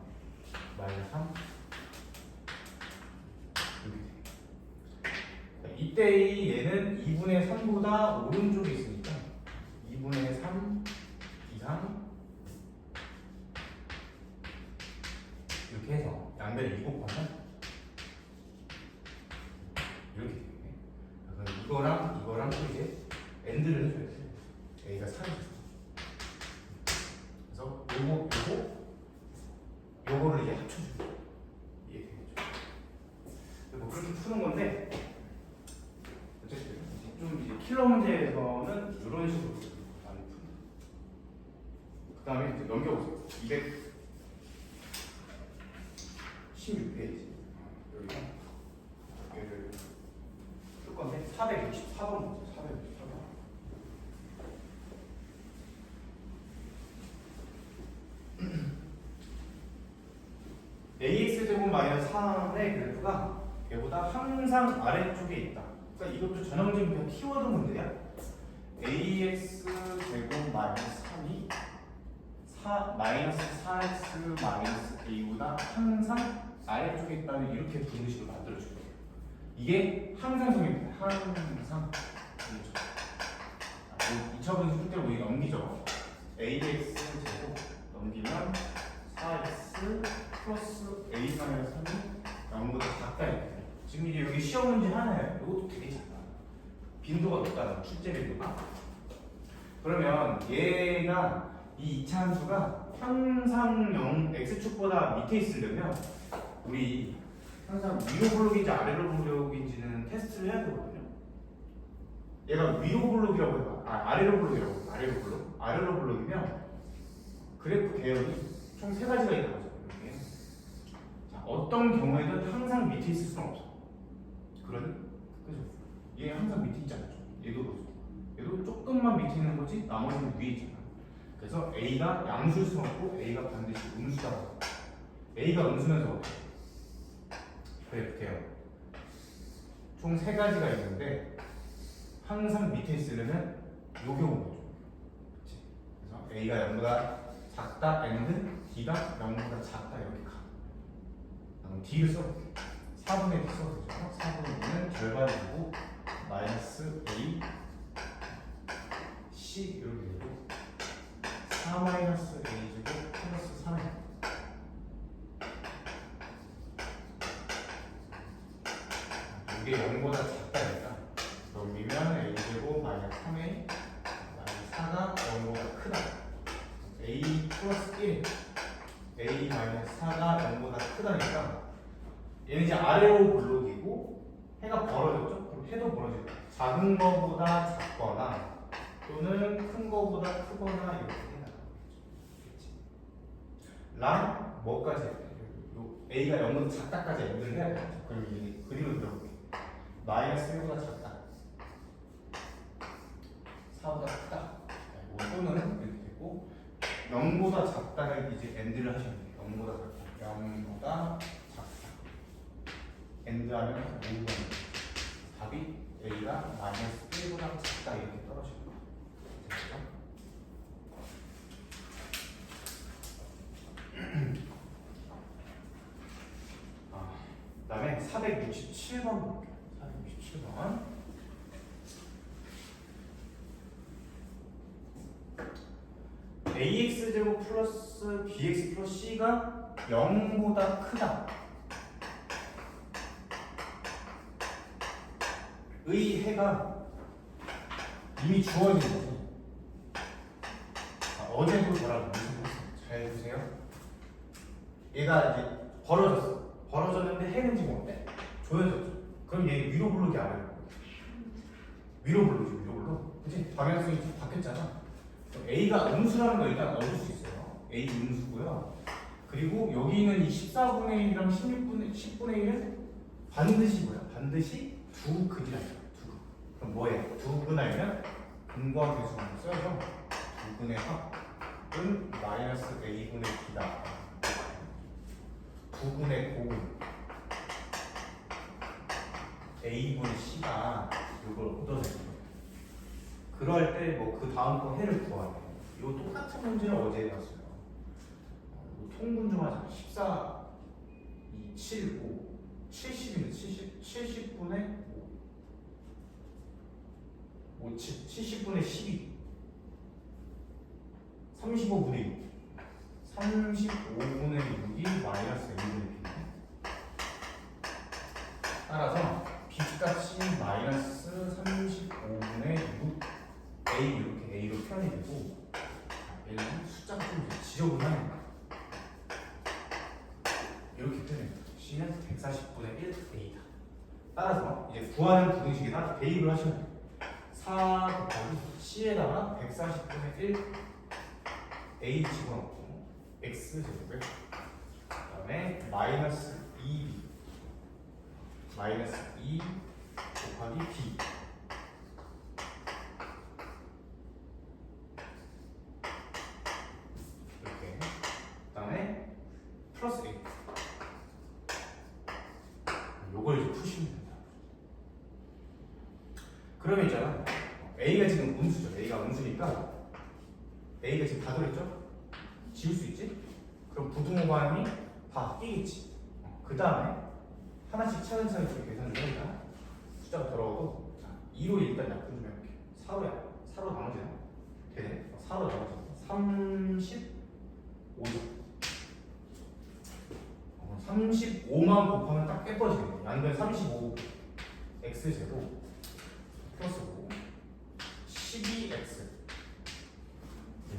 마이너스 3 이렇게 돼. 이때 얘는 2분의 3보다 오른쪽에 있으니까 2분의 3 이상 이렇게 해서 양배를 2 곱하면 이렇게 되네. 그럼 이거랑 또 이제 엔드를 해줘야 돼. A가 3이 있어. 그래서 요거를 이제 합쳐줘. 이해되겠죠? 뭐 그렇게 푸는 건데 어쨌든 좀 이제 킬러 문제에서는 이런 식으로 많이 푼다. 그 다음에 이제 넘겨보세요. 216페이지. 여기가 얘를 풀 건데 464번 문제. 464번. AX제곱 마이너스 3의 그래프가 얘보다 항상 아래쪽에 있다. 그러니까 이것도 전형적인 그냥 키워드 문제야. AX제곱 마이너스 3이 마이너스 4x 마이너스 a보다 항상 아래쪽에 있다면 이렇게 부르는 식으로 만들어줄 거예요. 이게 항상성입니다. 항상. 그렇죠. 2차분 풀 때 우리 넘기죠. AX제곱 넘기면 4x 플러스 a 마이너스 3이 0보다 작다 이렇게 돼요. 지금 이제 여기 시험 문제 하나예요. 이것도 되게 작다. 빈도가 높다는 출제 빈도가. 그러면 얘가 이 이차 함수가 항상 0 x축보다 밑에 있으려면 우리 항상 위로 블록인지 아래로 블록인지는 테스트를 해야 되거든요. 얘가 위로 블록이라고 해봐. 아래로 블록이라고 해봐. 아래로 블록이면 그래프 계열이 총 3가지가 있는 거죠. 이렇게. 자, 어떤 경우에는 항상 밑에 있을 수는 없어. 그죠? 얘 항상 밑에 있잖아. 얘도 그렇죠. 얘도 조금만 밑에 있는 거지 나머지는 위에 있잖아. 그래서 A가 양수일 수는 없고 A가 반드시 음수다. A가 음수면서 어때? 그래프 계열 총 3가지가 있는데 항상 밑에 있으려면 요 경우죠. 그치? 그래서 A가 0보다 작다 and D가 0보다 작다 이렇게 가. 그럼 D를 써볼게. 4분의 D 써도 되죠. 4분의 D는 절반이고 마이너스 A C 이렇게 되고 4 마이너스 A 제곱 플러스 3 이게 0보다 작다니까 넘기면 A 제곱 마이너스 3A 마이너스 4가 0보다 크다. A 플러스 1 A 마이너스 4가 0보다 크다니까 얘는 이제 아래로 블록이고 해가 벌어졌죠? 그럼 해도 벌어지고 작은 거보다 작거나 또는 큰 거보다 크거나 이렇게 해나가겠지. 랑 뭐까지 해야 돼? A가 0보다 작다까지 엔드를 해야 돼. 그럼 이제 그림을 그려볼게. 마이너스 1보다 작다 4보다 크다 또는 이렇게 되고 0보다 작다를 이제 엔드를 하셔야 돼요. 0보다 작다 0보다 작다 엔드하면 5번 답이 A가 마이너스 1보다 작다 이렇게 떨어져요. 그 다음에 467번 볼게요. 467번 AX제곱 플러스 BX 플러스 C가 0보다 크다 의 해가 이미 주어진 거지. 어제도 저랑 잘 보세요. 얘가 이제 벌어졌는데 해는 지금 어때? 조여졌죠. 그럼 얘 위로 블록이 아래로 위로 블록 그치? 방향성이 좀 바뀌었잖아. A가 음수라는 거 일단 얻을 수 있어요. A 음수고요. 그리고 여기 있는 이 14분의 1이랑 10분의 1은 반드시 뭐야? 반드시 두 근이라 해요. 그럼 뭐예요? 두 근 알면 근과 계수만 써서 두 근의 합은 마이너스 A분의 B다. 9분의 9 A분의 C가 이걸 얻어내는 거예요. 그럴 때 뭐 그 다음 거 해를 구하래. 이거 똑같은 문제를 어제 해봤어요. 통분 좀 하자. 14, 2, 7, 5 70이면 70분의 5 70분의 12 35분의 6 35분의 6이 마이너스 A분의 B. 따라서 B값이 마이너스 35분의 6 A 이렇게 A로 표현이 되고, 얘는 숫자가 좀 지저분하네. 이렇게 표현해요. C는 140분의 1 A다. 따라서 이제 구하는 부등식에다 대입을 하시면 돼요. 4 곱하기 C에다가 140분의 1 A 집어넣고 X 제곱을, 그 다음에 마이너스 2B 마이너스 2 곱하기 B 이렇게, 그 다음에 플러스 A, 요걸 이제 푸시면 된다. 그러면 있잖아, A가 지금 음수죠. A가 음수니까 A가 지금 다 들어있죠? 지울 수 있지? 그럼 부등호반이 다 끼겠지. 그 다음에 하나씩 차근차근 이렇게 계산을 해보자. 숫자가 더러워도 2로 일단 약분 좀 해볼게. 4로 나머지나? 되네. 4로 나머지 35죠. 35만 곱하면 딱 깨버지겠네. 양변 35 x제곱 플러스 5 12x, 그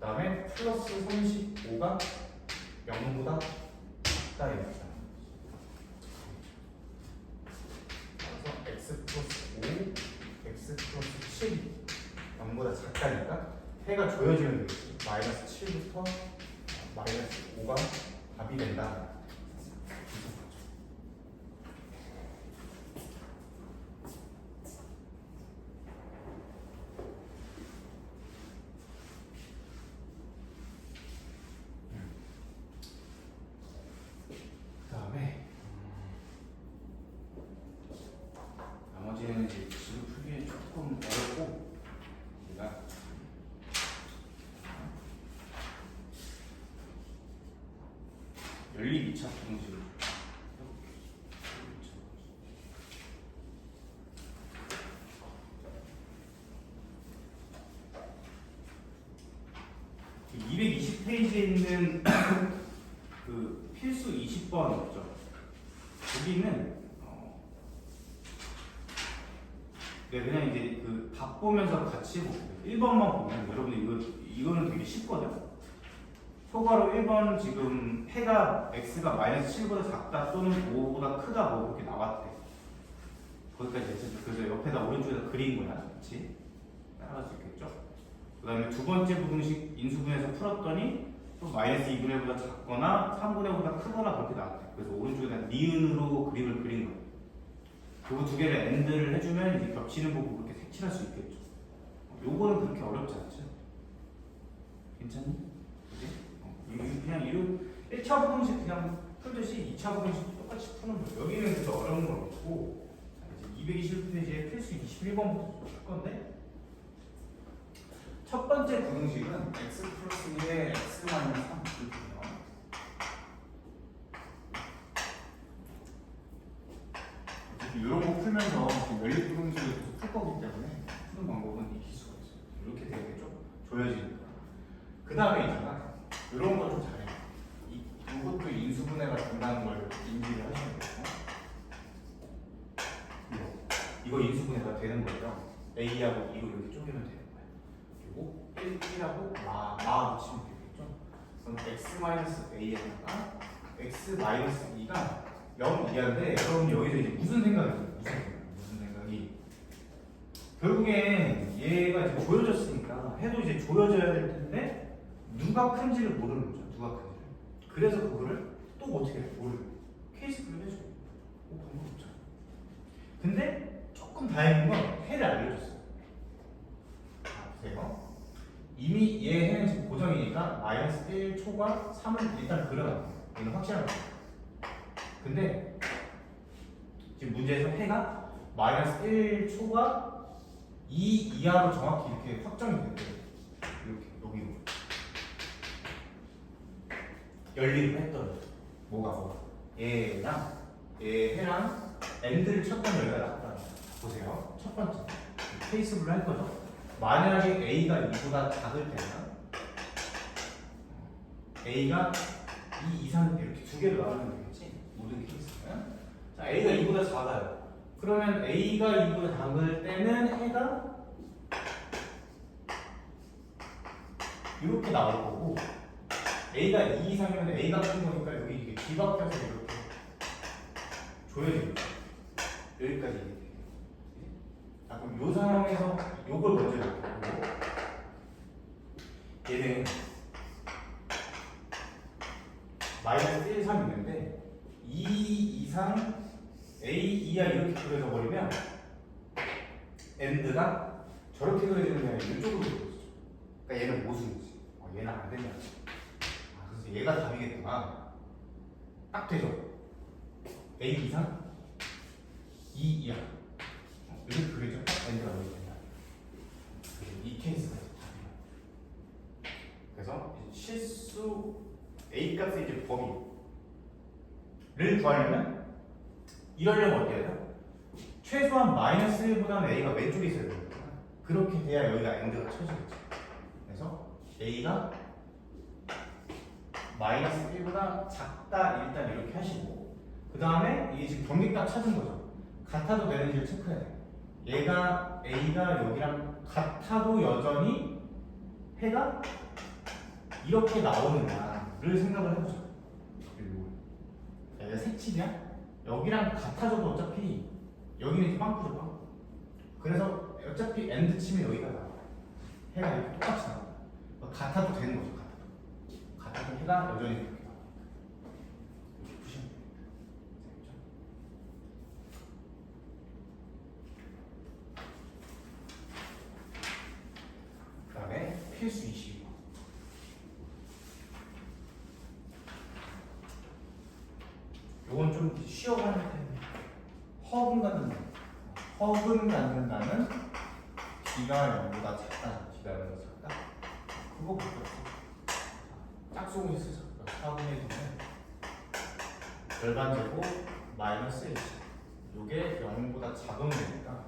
다음에 플러스 35가 0보다 작다 이겁니다. 그래서 x 플러스 5 x 플러스 7 0보다 작다니까 해가 조여지면 되겠지. 마이너스 7부터 마이너스 5가 답이 된다. 나머지는 이제 지금 풀기 조금 어렵고, 우리가 연립 2차 부등식을 해볼게요. 220페이지에 있는 그 필수 20번 있죠. 여기는 네, 그냥 이제 그 답 보면서 같이 해볼게요. 1번만 보면 여러분들 이거는 되게 쉽거든. 초과로 1번 지금 해가 x가 마이너스 7보다 작다 또는 5보다 크다 뭐 그렇게 나왔대. 거기까지 됐지. 그래서 옆에다 오른쪽에다 그린 거야. 그렇지? 따라갈 수 있겠죠? 그 다음에 두 번째 부등식 인수분해서 풀었더니 또 마이너스 2분의 1보다 작거나 3분의 1보다 크거나 그렇게 나왔대. 그래서 오른쪽에다 니은으로 그림을 그린 거야. 그거 두 개를 엔드를 해주면 이제 겹치는 거고 그렇게 색칠할 수 있겠죠. 요거는 그렇게 어렵지 않죠? 괜찮니? 그지? 그냥 이런 1차 부등식 그냥 풀듯이 2차 부등식 똑같이 푸는 거예요. 여기는 그래서 어려운 건 없고, 이제 221페이지에 필수 21번부터 할 건데, 첫 번째 부등식은 x 플러스 2에 x 마이너스 3 이렇게요. 이런 거 풀면서 연립 부등식을 계속 풀 거기 때문에 푸는 방법은 익힐 수가 있어요. 이렇게 되겠죠? 조여지니까. 그 다음에 있잖아. 이런 거 좀 잘해. 이것도 인수분해가 된다는 걸 인지를 하셔야 돼요. 이거 인수분해가 되는 거죠. A하고 E로 이렇게 쪼개면 되는 거예요. 그리고 1하고 마 붙이면 되겠죠. 그럼 x-a에다가 x-2가 0 이하인데, 여러분 여기서 이제 무슨 생각이 들어요? 무슨 생각이? 결국엔 얘가 이제 조여졌으니까 해도 이제 조여져야 될 텐데 누가 큰지를 모르는 거죠. 누가 큰지를. 그래서 그거를 또 어떻게 해? 모르는 케이스를 해줘. 방법 없잖아. 근데 조금 다행인 건 해를 알려줬어요. 자, 보세요. 이미 얘 해는 지금 고정이니까 마이너스 1 초과 3을 일단 그려놔요. 얘는 확실한 거예요. 근데 지금 문제에서 해가 마이너스 1초가 2 이하로 정확히 이렇게 확정이 됐대요. 이렇게 여기로 열리를 했더니 뭐가 얘랑 엔드를 쳤던 여기가 낫다. 보세요. 첫 번째 케이스블로 할 거죠. 만약에 A가 2보다 작을 때는 A가 2 이상 이렇게 두 개로 나누면 되겠지. 모든 케이스는. 자, A가 2보다 작아요. 그러면 A가 2보다 작을 때는 해가 이렇게 나올 거고, A가 2 이상이면 A가 큰 거니까 여기 이게 뒤바뀌어서 이렇게 조여집니다. 여기까지 이게 돼요. 자, 그럼 이 상황에서 요걸 먼저 볼게요. 얘는 마이너스 1, 3 있는데 2 이상 A 이하 이렇게 그려져 버리면 엔드가 저렇게 그려지는 게 아니라 이쪽으로 그려지죠. 그러니까 얘는 모순이지. 얘는 안 된다. 그래서 얘가 답이겠구나. 딱 되죠. A 이상 2 이하 이렇게 그려져. 엔드가 여기 된다. 이 케이스가 답이에요. 그래서 실수 A 값의 이제 범위를 구하려면 이러려면 어떻게 해야 돼요? 최소한 마이너스 1보다는 A가 왼쪽에 있어야 됩니다. 그렇게 돼야 여기가 엔드가 쳐지겠죠. 그래서 A가 마이너스 1보다 작다 일단 이렇게 하시고, 그 다음에 이게 지금 경계값 찾은 거죠. 같아도 되는지를 체크해야 돼요. 얘가 A가 여기랑 같아도 여전히 해가 이렇게 나오느냐를 생각을 해보죠. 그리고 얘가 색칠이야? 여기랑 같아져도 어차피 여기는 이렇게 빵꾸죠, 빵꾸. 그래서 어차피 엔드 치면 여기가 나와. 해가 이렇게 똑같이 나와. 같아도 되는 거죠, 같아도 해가 여전히 이렇게 나와. 이렇게 푸시면 됩니다. 그 다음에 필수 22번. 요건 좀 쉬어가는 편이에요. 허근 갖는다. 허근 갖는다는 B가 0보다 작다. B가 0보다 작다. 그거 바꿨어. 짝수공식 쓰죠. 4분의 2는 절반제곱 마이너스 1. 요게 0보다 작으면 되니까.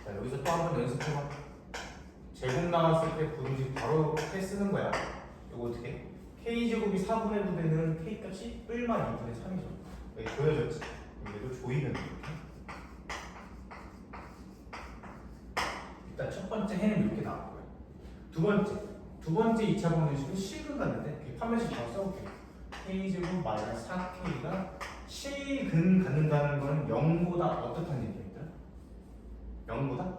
자, 여기서 또 한 번 연습해봐. 제곱 나왔을 때 부등식 바로 해 쓰는 거야. 요거 어떻게? K제곱이 4분의 9되는 K값이 뿔만 2분의 3이죠. 여기 보여졌지? 얘도 조이면 이렇게. 일단 첫 번째 해는 이렇게 나왔고요. 두 번째 2차 방정식은 실근 갖는데 판별식 바로 써볼게요. K제곱 마이너스 4K가 실근 갖는다는 거는 0보다 어떻다는 얘기입니다. 0보다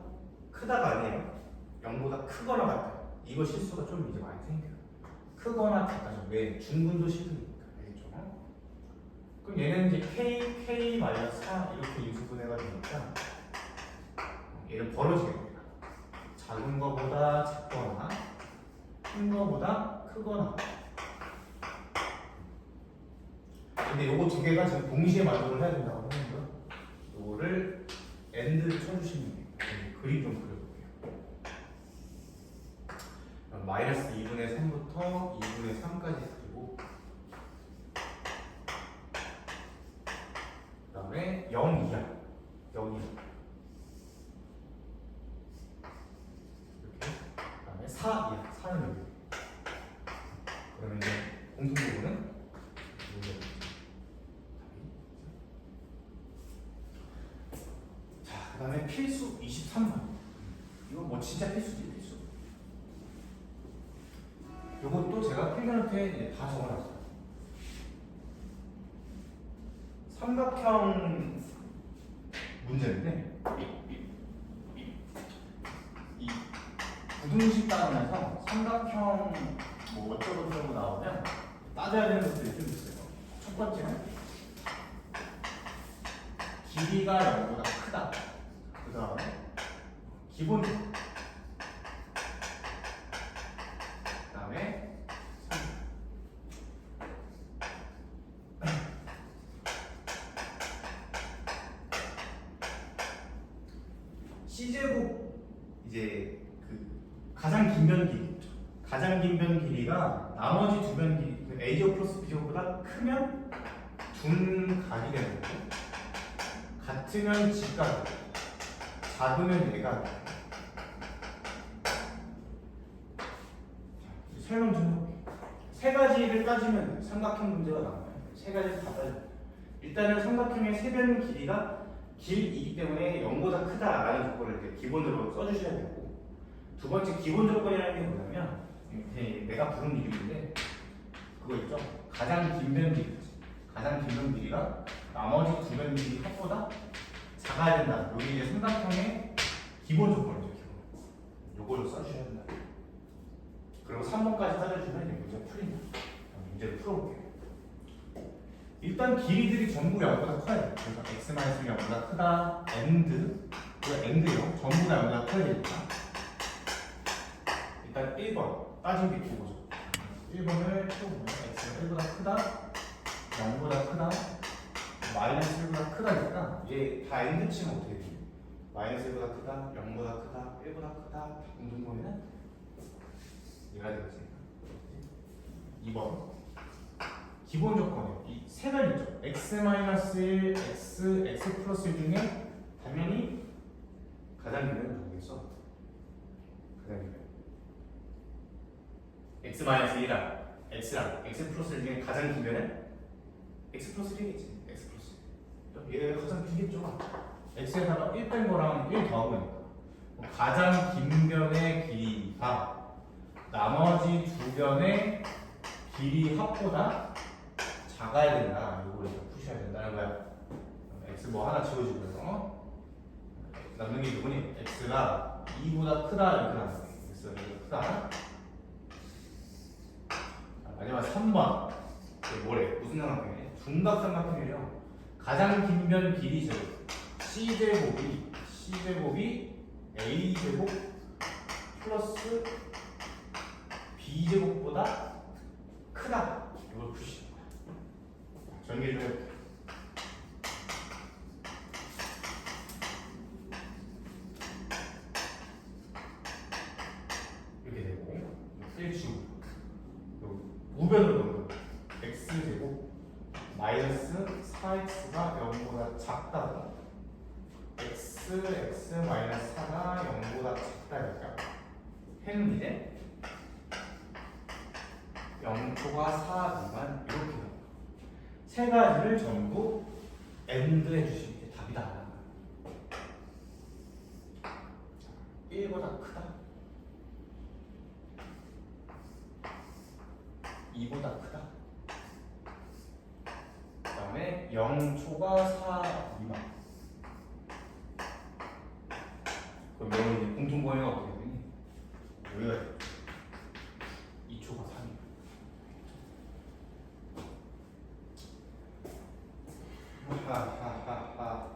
크다가 아니에요. 0보다 크거나 같다. 이거 실수가 좀 이제 많이 생겨요. 크거나 같다죠. 왜? 중분도 실근이니까. 알겠죠? 그럼 얘는 이제 K 마이너스 4 이렇게 인수분해가 되니까 얘는 벌어지게 됩니다. 작은 거보다 작거나 큰 거보다 크거나. 근데 요거 두 개가 지금 동시에 만족을 해야 된다고 하는 거. 요거를 엔드를 쳐주시면 돼요. 그림 좀 그려볼게요. 마이너스 2분의 3부터 2분의 3까지 그리고 그 다음에 0 이하 0 이하 이렇게 그 다음에 4 이하 4는 여기. 그러면 이제 공통부분은 여기. 자, 그 다음에 필수 23번. 이거 뭐 진짜 필수지, 필수. 요것도 제가 필기노트에 다 적어놨어요. 삼각형 문제인데 이 부등식 따르면서 삼각형 뭐 어쩌고저쩌고 나오면 따져야 되는 것들이 좀 있어요. 첫 번째는 길이가 0보다 크다. 그 다음에 기본 C제곱 이제 그 가장 긴 변 길이 있죠. 가장 긴 변 길이가 나머지 두 변 길이 그 A제곱 플러스 B제곱보다 크면 둔각이 되는 거고 같으면 직각, 작으면 예각. 설명 좀 해볼게요. 세 가지를 따지면 삼각형 문제가 나와요. 세 가지를 다 따져. 일단은 삼각형의 세변 길이가 길이기 때문에 0보다 크다라는 조건을 이렇게 기본으로 써주셔야 되고, 두 번째 기본 조건이라는 게 뭐냐면 내가 부른 이름인데 그거 있죠. 가장 긴 변 길이. 가장 긴 변 길이가 나머지 두 변 길이 합보다 작아야 된다. 여기 이제 삼각형의 기본 조건이죠. 기본. 요걸 써주셔야 된다. 그리고 3번까지 따져주면 이제 문제 풀린다. 문제를 풀어볼게요. 일단 길이들이 전부 0보다 커요. 그래서 x-0보다 크다, and, and요. 전부 다 0보다 커야 되니까. 일단 1번, 따진 게 그거죠. 1번을 풀어보면 x가 1보다 크다, 0보다 크다, 마이너스 1보다 크다니까 얘 다 and 치면 어떻게 돼? 마이너스 1보다 크다, 0보다 크다, 1보다 크다, 공통범위는 얘가 되겠지. 2번. 기본 조건이에요. 이 세 가지 있죠. x-1, x 플러스 1 중에 당연히 가장 길이는 누구겠어? 가장 길이. x-1이랑 x랑 x 플러스 1 중에 가장 길이는 x 플러스 1이겠지. x 플러스 1. 얘가 가장 길겠죠. x에다가 1 뺀 거랑 1 더한 거니까. 가장 긴 변의 길이가 나머지 두 변의 길이 합보다 작아야 된다. 이걸 푸셔야 된다는 거야. x 뭐 하나 지워주고요. 남는 게 누구니? x가 2보다 크다 이렇게 나와요. x가 2보다 크다. 마지막 3번. 이게 뭐래? 무슨 삼각형이에요? 둔각 삼각형이에요. 가장 긴 변 길이 제곱. c제곱이 a제곱 플러스 b제곱보다 크다. 이걸 푸시는 거야. 전개 좀 해볼게요. 이렇게 되고 1치고 우변으로 넣는 거예요. x제곱 마이너스 4x가 0보다 작다. x 마이너스 4가 0보다 작다니까 해는 이제 0초가 4 미만 이렇게 나와요. 세 가지를 전부 AND 해주시면 이제 답이다. 1보다 크다, 2보다 크다, 그 다음에 0초가 4 미만. 그럼 여기 이제 공통범위가 어떻게 되니? 여기가 2초가 3 미만. 하하하하.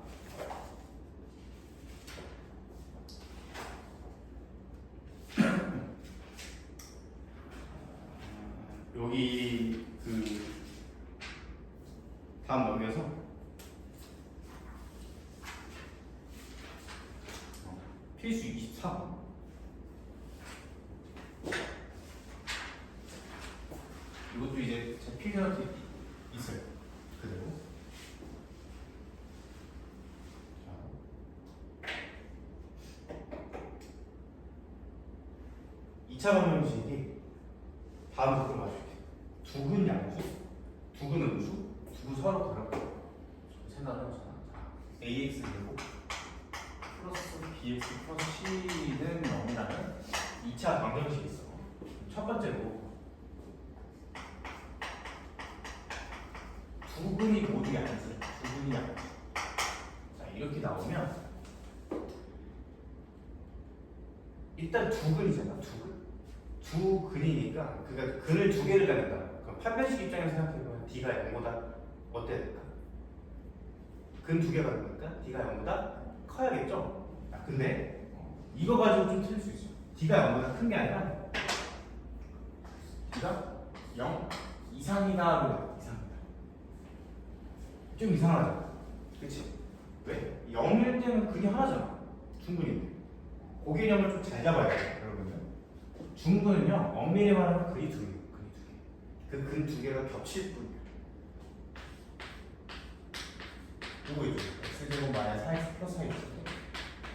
여기 그 다음 넘겨서 필수 24번. 이것도 이제 제 필요한 게 있어요. 그대로. 2차 방정식이 다음 조건 맞출게요. 두근 양수, 두근 음수, 두근 서로 다르고 생각을 해보잖아. ax 제곱 플러스 bx 플러스 c는 0이라는 2차 방정식이 있어. 첫 번째로 두근이 모두 양수, 두근이 양수. 자, 이렇게 나오면 일단 두근이잖아, 두근. 두 근이니까 그러니까 근을 두 개를 갖는다. 그럼 판별식 입장에서 생각해보면 d가 0보다 어때야 될까? 근 두 개가 되니까 d가 0보다 커야겠죠? 근데 이거 가지고 좀 틀릴 수 있어. d가 0보다 큰 게 아니라 d가 0 이상이다로 이상이다. 좀 이상하잖아. 그치? 왜? 0일 때는 근이 하나잖아. 충분히. 그 개념을 좀 잘 잡아야 돼요, 여러분들. 중근은요, 엄밀히 말하면 근이 두 개예요. 그 근 두 개가 겹칠 뿐이에요. 이거 있죠. x제곱 마이너스 4x 플러스 4x.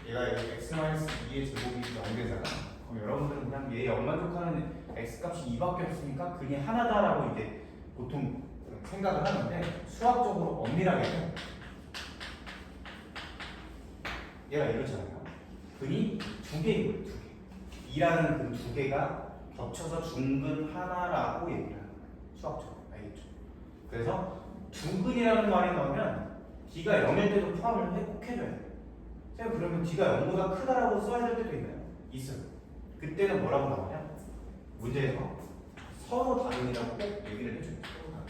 얘가 여기 x 마이너스 2의 제곱이 0되잖아. 그럼 여러분들은 그냥 얘 역만족하는 x 값이 2밖에 없으니까 근이 하나다라고 이제 보통 생각을 하는데 수학적으로 엄밀하게는 얘가 이렇잖아요. 근이 두 개이고요, 두 개. 2라는 근 두 개가 겹쳐서 중근 하나라고 얘기를 하는 거예요. 수학적으로. 알겠죠? 그래서 중근이라는 말이 나오면 D가 0일 때도 포함을 꼭 해줘야 돼요. 제가 그러면 D가 0보다 크다라고 써야 될 때도 있나요? 있어요. 그때는 뭐라고 나오냐? 문제에서 서로 다른이라고 꼭 얘기를 해줘요. 서로 다른.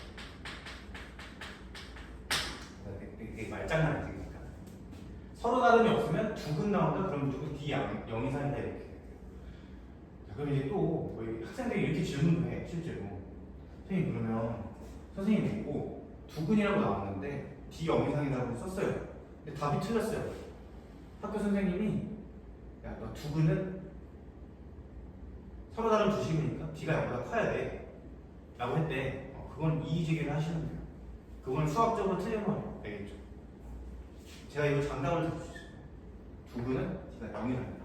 되게 말장난이 되니까. 서로 다름이 없으면 두근 나온다? 그럼 무조건 D 0 이상이다 이렇게. 자, 그럼 이제 또 저희 학생들이 이렇게 질문을 해, 실제로. 선생님 그러면 선생님이 보고 두근이라고 나왔는데 D 0 이상이라고 썼어요. 근데 답이 틀렸어요. 학교 선생님이 야, 너 두근은 서로 다른 두 식이니까 D가 0보다 커야 돼 라고 했대. 그건 이의제기를 하시면 돼요. 그건 수학적으로 틀린 거예요. 알겠죠? 제가 이거 장담을 드릴 수 있어요. 두근은 D가 0이랍니다.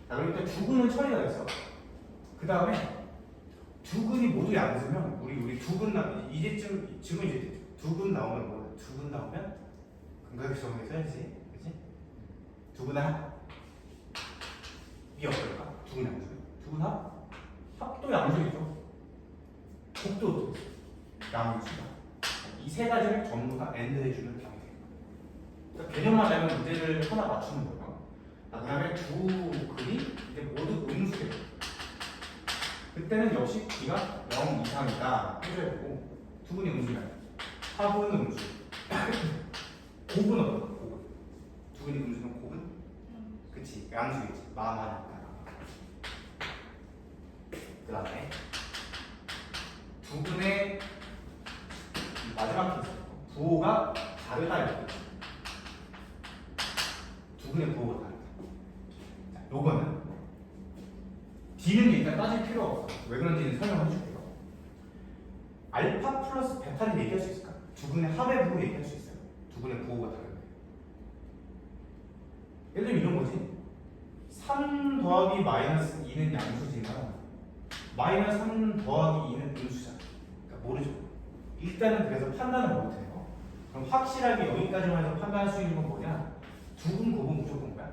자, 그럼 일단 두근은 처리가 됐어. 그 다음에 두근이 모두 양수면 우리 두근 이제쯤 지금 이제 두근 나오면 뭐 두근 나오면 근각의 정에 써야지, 그렇지? 두근 합 이 어떨까? 두근 양수, 두근 합도 양수이죠. 곱도 양수다. 이 세 가지를 전부 다 엔드 해주면 답이 돼요. 그러니까 개념만 알면 문제를 하나 맞추는 거예요. 그 다음에 두 근이 이제 모두 음수예요. 그때는 역시 D가 0 이상이다 해줘야 되고 두 분이 음수면 합은 음수 곱은 어떨까? 곱은 두 분이 음수면 곱은? 그치 양수겠지 마마니까. 그 다음에 두 분의 마지막 케이스 부호가 다르다 이렇게. 두 분의 부호가 다르다. 자, 요거는 D는 일단 따질 필요가 없어. 왜 그런지는 설명해 줄게요. 알파 플러스 베타를 얘기할 수 있을까? 두 분의 합의 부호 얘기할 수 있어요. 두 분의 부호가 다른데. 예를 들면 이런 거지. 3 더하기 마이너스 2는 양수지만 마이너스 3 더하기 2는 음수잖아. 그러니까 모르죠. 일단은 그래서 판단을 못해요. 그럼 확실하게 여기까지만 해서 판단할 수 있는 건 뭐냐? 두분 곱은 무조건 뭐야?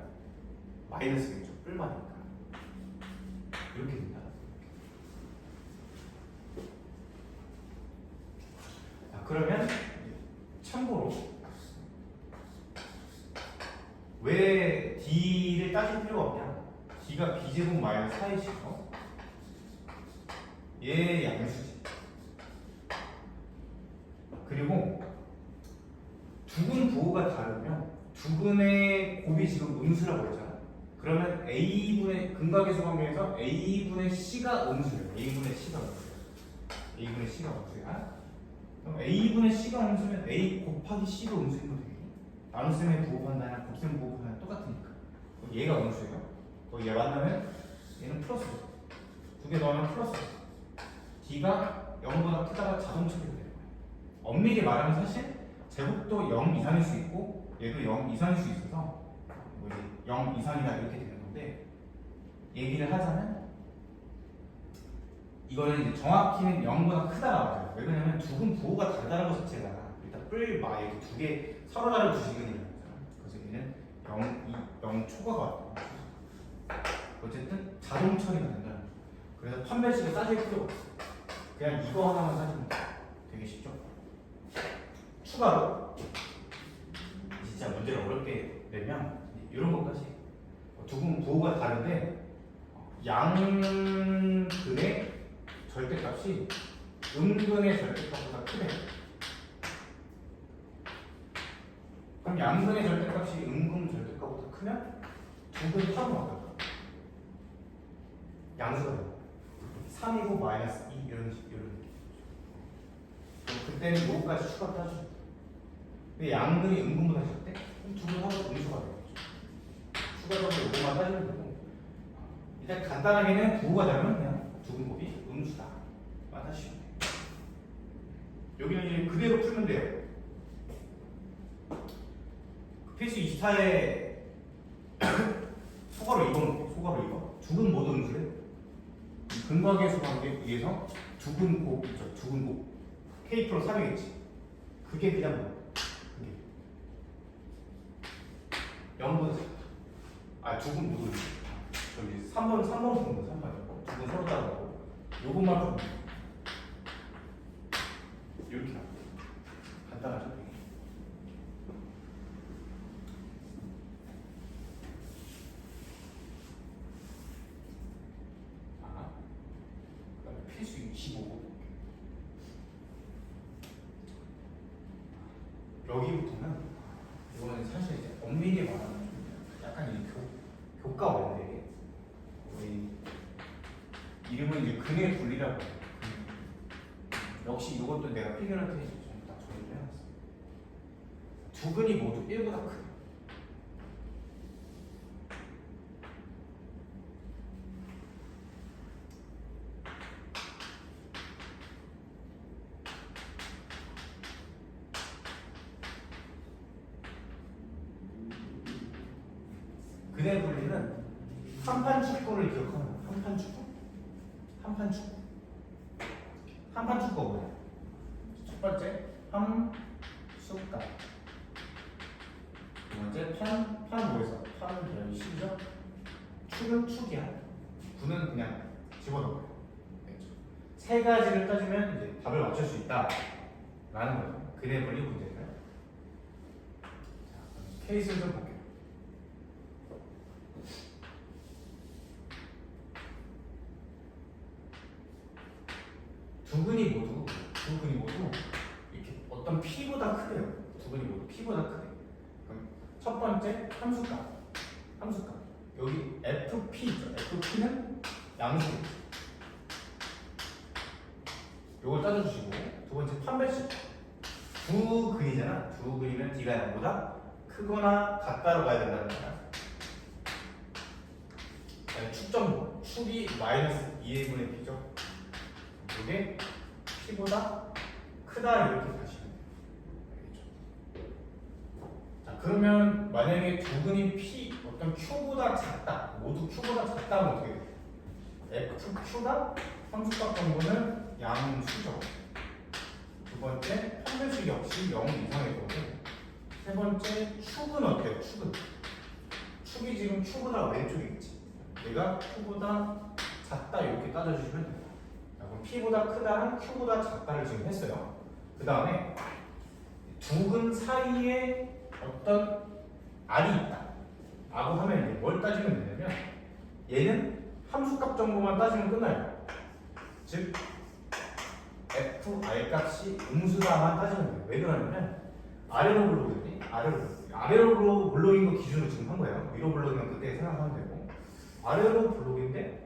마이너스겠죠. 뿔만이니까. 이렇게 된다. 자, 그러면 참고로 왜 D를 따질 필요가 없냐? D가 B제곱 마이너스 4이시죠? 얘 양수지. 그리고 두근 부호가 다르면 두근의 곱이 지금 음수라고 했잖아. 그러면 A분의 근각의 수관계에서 A분의 C가 음수예요. A분의 C가 음수예요. A분의 C가 음수야. 그럼 A분의 C가 음수면 A 곱하기 C도 음수인 거 되겠니? 나눗셈의 부호 판단이랑 곱셈 부호 판단이 똑같으니까. 그럼 얘가 음수예요. 또 얘 만나면 얘는 플러스. 두 개 더하면 플러스. D가 0보다 크다가 자동 처리가 되는 거예요. 엄밀히 말하면 사실 제곱도 0 이상일 수 있고 얘도 0 이상일 수 있어서 뭐 이제 0 이상이다 이렇게 되는 건데 얘기를 하자면 이거는 이제 정확히는 0보다 크다가 맞아요. 왜 그러냐면 두근 부호가 다르다는 것 자체가 일단 뿔마 이렇게 두 개 서로 다른 두 식은이라는 거잖아. 그래서 얘는 0 초과가 왔다. 어쨌든 자동 처리가 된다는 거예요. 그래서 판별식을 따질 필요가 없어. 그냥 이거 하나만 따지면 되게 쉽죠. 추가로 진짜 문제를 어렵게 내면 이런 것까지 두 분 부호가 다른데 양근의 절대값이 음근의 절대값보다 크대. 그럼 양근의 절대값이 음근 절대값보다 크면 두근 합은 어떨까? 양수가 돼요. 3이고 마이너스 2 이런 느낌. 그때는 요거까지 추가 따주죠. 근데 양근이 음근보다 작대? 그럼 두근 합은 음수가 되겠죠. 추가적으로 이것만 따지면 되고 일단 간단하게는 부호가 되면 그냥 두근곱이 음수다 맞으시면 돼요. 여기는 이제 그대로 풀면 돼요. 필수 24에 소가로 2번 소가로 2번 두근 모두 음수래. 근각의 수관계에 의해서 두근곱 있죠. 두근곱 K 프로 3이겠지. 그게 그냥 뭐 그게 0분 두근 모두 음수. 저기 3번 두근 3번 두근 서로 따르고 요것만 좀 이렇게 나와요. 간단하죠. 필수 25. 여기부터는 이거는 사실 이제 엄밀히 말하면 약간 이 교과 원인데 우리 이름은 이제 근의 분리라고 해요. 역시 이것도 내가 필기한테 다 정리를 해놨어. 두 근이 모두 1보다 크다. 근의 분리는 한판 축구를 기억하는 거야. 한판 축구? 한판 축구. 한판 축구가 뭐야? 첫 번째, 함수값. 두 번째, 판 뭐에서? 판은 그냥 식이죠? 축은 축이야. 구는 그냥 집어넣어요. 세 가지를 따지면 이제 답을 맞출 수 있다. 라는 거죠. 근의 분리 문제인가요? 자, 케이스를 좀 볼게요. 두 근이 모두 이렇게 어떤 P보다 크대요. 두 근이 모두 P보다 크대. 그럼 첫 번째 함수값. 여기 FP 있죠. FP는 양수. 요걸 따져주시고 두 번째 판별식. 두 근이잖아. 두 근이면 D가 0보다 크거나 같다로 가야 된다는 거야. 축정보. 축이 마이너스 2A분의 B죠. 이게 P보다 크다 이렇게 가시면 돼요. 자, 그러면 만약에 두 근이 P 어떤 Q보다 작다, 모두 Q보다 작다면 어떻게 돼요? FQ가 함수값 정보는 양수죠. 두 번째 판별식 역시 0 이상의 거고. 세 번째 축은 어때요? 축이 지금 Q보다 왼쪽에 있지. 얘가 Q보다 작다 이렇게 따져주시면 돼요. 그럼 P보다 크다는 Q보다 작다를 지금 했어요. 그 다음에 두 근 사이에 어떤 R이 있다 라고 하면 뭘 따지면 되냐면 얘는 함수값 정보만 따지면 끝나요. 즉 FR 값이 음수다만 따지면 돼요. 왜 그러냐면 아래로 블록이니 아래로 블록인 거 기준으로 지금 한 거예요. 위로 블록이면 그때 생각하면 되고 아래로 블록인데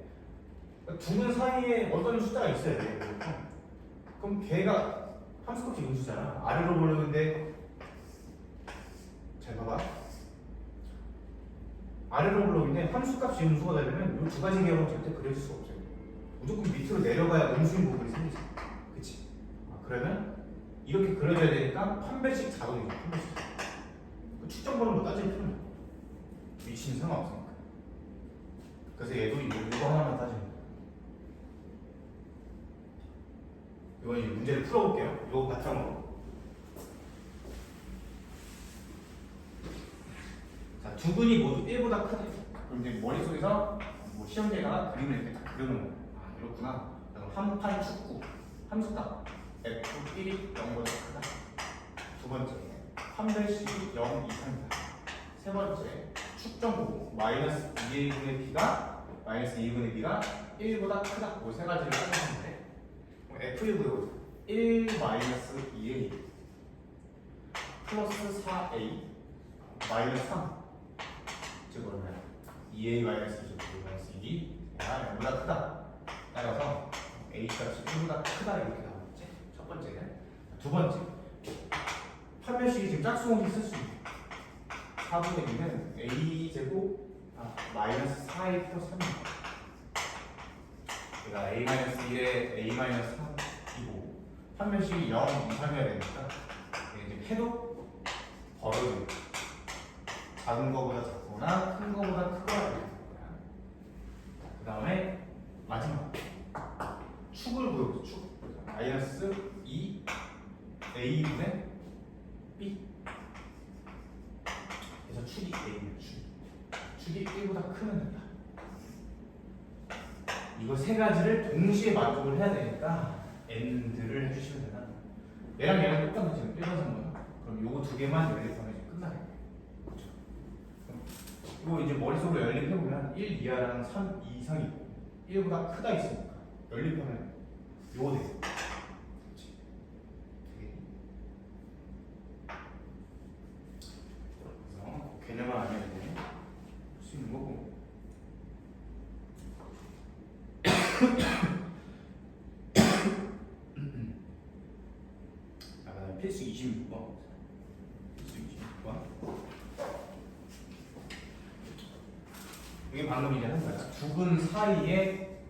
두 근 사이에 어떤 숫자가 있어야 돼요. 그럼 걔가 함수값이 음수잖아. 아래로 블록인데 잘 봐봐. 아래로 블록인데 함수값이 음수가 되려면 이 두 가지 개념은 절대 그려질 수가 없어요. 무조건 밑으로 내려가야 음수인 부분이 생기지. 그치? 그러면 이렇게 그려져야 되니까 판별식 자동이죠. 판별식. 축정번호 뭐 따질 필요는 없어. 위치는 상관없으니까. 그래서 얘도 이거 하나만 따지면 돼요. 이건 이제 문제를 풀어볼게요. 이거 바탕으로. 자, 두 근이 모두 1보다 크다. 그럼 이제 머릿속에서 뭐 시험지에다가 그림을 이렇게 딱 그려놓은 거예요. 아, 이렇구나. 그럼 한판 축구. 함수값. F1이 0보다 크다. 두 번째, 판별식이 0 이상이다. 세 번째, 축정보. 마이너스 2A분의 B가 마이너스 2분의 B가 1보다 크다. 이 세 가지를 따졌는데 F의 구조 1 마이너스 2A 플러스 4A 마이너스 3 즉 그러면 2A 마이너스 2 마이너스 1이 0보다 크다. 따라서 A 값이 1보다 크다 이렇게 나오겠지. 첫 번째는. 두 번째 판별식이 지금 짝수공식 쓸 수 있는 4분의 2는 A 제곱 마이너스 4a 플러스 3이고 그러니까 a-1에 a-3이고 판별식이 0 이상이어야 되니까 이제 해도 벌어지고 작은 거보다 작거나 큰 거보다 크거나 되는 거야. 그 다음에 마지막 축을 구해보자. 축 마이너스 2 a분의 b 그래서 축이 a면 축이 1보다 크면 된다. 이거 세 가지를 동시에 만족을 해야 되니까 n들을 해주시면 된다. 얘랑 얘랑 똑같은 지금 일반선거야. 그럼 요거 두 개만 연립하면 이제 끝나겠네. 그렇죠? 이거 이제 머릿속으로 연립해보면 1 이하랑 3 이상이고 1보다 크다 있으니까 연립하면 요거 돼. 그렇지? 그래서 개념을 알면 돼. 할 수 있는 거고. 필수 26번. 필수 26번. 이게 방금 이제 한 거야. 두근 사이에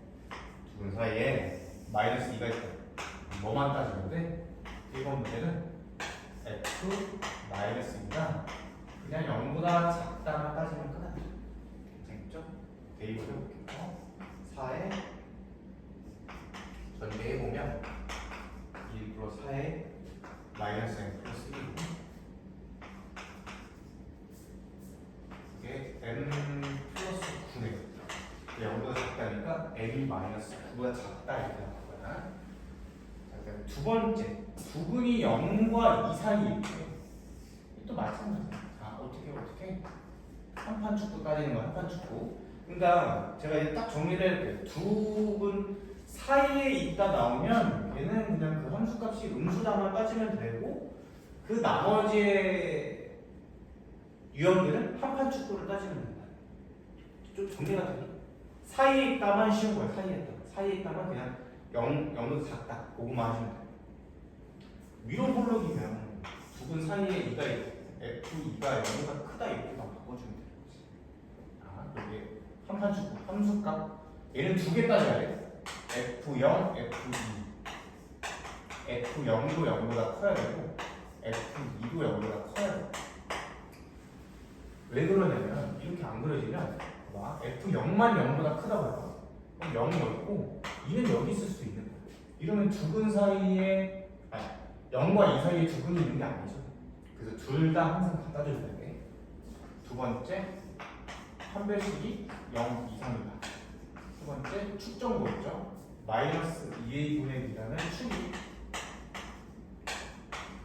마이너스 2가 있다. 뭐만 따지면 돼? 1번 문제는 f 마이너스 2가 그냥 0보다 작다만 따지면 끝난다. 괜찮겠죠? 대입을 해볼게요. 4에 전개해보면 1 플러스 4에 마이너스 n 플러스 1이고 이게 n 플러스 9네요. 0보다 작다니까 n이 마이너스 9보다 작다 이렇게 나올 거야. 자, 그다음에 두 번째 두근이 0과 2 사이일 때 또 마찬가지야. 어떻게 한판 축구 따지는 거야. 한판 축구. 그러니까 제가 이제 딱 정리를 해볼게요. 두근 사이에 있다 나오면 얘는 그냥 그 함수값이 음수다만 따지면 되고 그 나머지의 유형들은 한판 축구를 따지면 된다. 좀 정리가 되니? 사이에 있다만 쉬운 거야. 사이에 있다만 그냥 0보다 작다. 그거만 하시면 돼요. 위로 볼록이면 두근 사이에 2가 있고 F2가 0보다 크다 이렇게만 바꿔주면 되는 거지. 여기 한판 축구 함수값 얘는 두 개 따져야 돼. F0, F2 F0도 0보다 커야 되고 F2도 0보다 커야 돼. 왜 그러냐면 이렇게 안 그려지면 봐. F0만 0보다 크다고 해봐. 그럼 0이 여기 있고 2는 여기 있을 수도 있는 거야. 이러면 두근 사이에 0과 2 사이에 두근이 있는 게 아니죠. 그래서 둘 다 항상 갖다 줘야 돼. 두 번째 판별식이 0 이상이다. 두 번째 축정고 있죠. 마이너스 2a분의 b라는 축이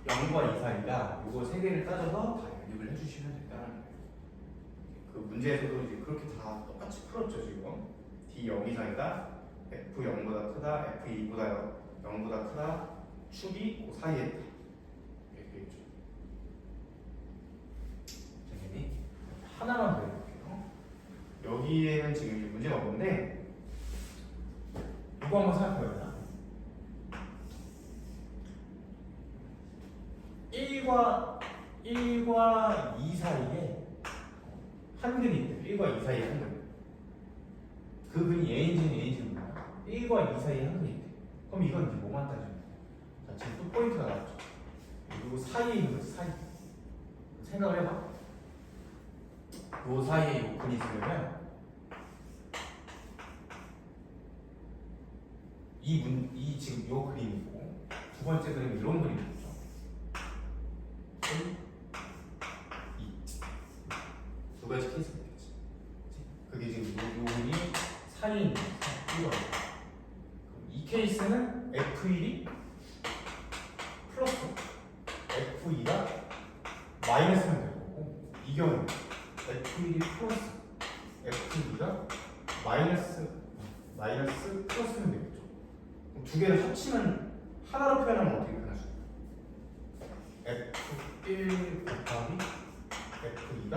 0과 2 사이다. 이거 세 개를 따져서 다 연립을 해주시면 된다는 거예요. 그 문제에서도 이제 그렇게 다 똑같이 풀었죠 지금. d 0 이상이다. f 0보다 크다. f 2보다 0보다 크다. 축이 그 사이에 있다. 이렇게 있죠. 선생님이 하나만 더 해볼게요. 여기에는 지금 이제 문제가 없는데 이거 한번 생각해봐요. 1과 2 사이에 한 근이 있대. 1과 2 사이에 한 근. 그 근이 A인지는 몰라. 1과 2 사이에 한 근이 있대. 그럼 이건 이제 뭐만 따지면 돼? 자, 지금 또 포인트가 나왔죠. 그리고 사이에 있는 거지, 사이. 생각을 해봐. 요 사이에 요 근이 있으려면 이 지금 요 그림이고 두 번째 그림은 이런 그림이죠. 1, 2. 두 가지 케이스가 있겠지. 그게 지금 요 근이 사이에 있는 거죠. 이 케이스는 F1이 플러스 F2가 마이너스면 될 거고 이 경우는 F1이 플러스 F2가 마이너스 플러스면 되겠죠. 두 개를 합치면 하나로 표현하면 어떻게 표현하죠? F1 곱하기 F2가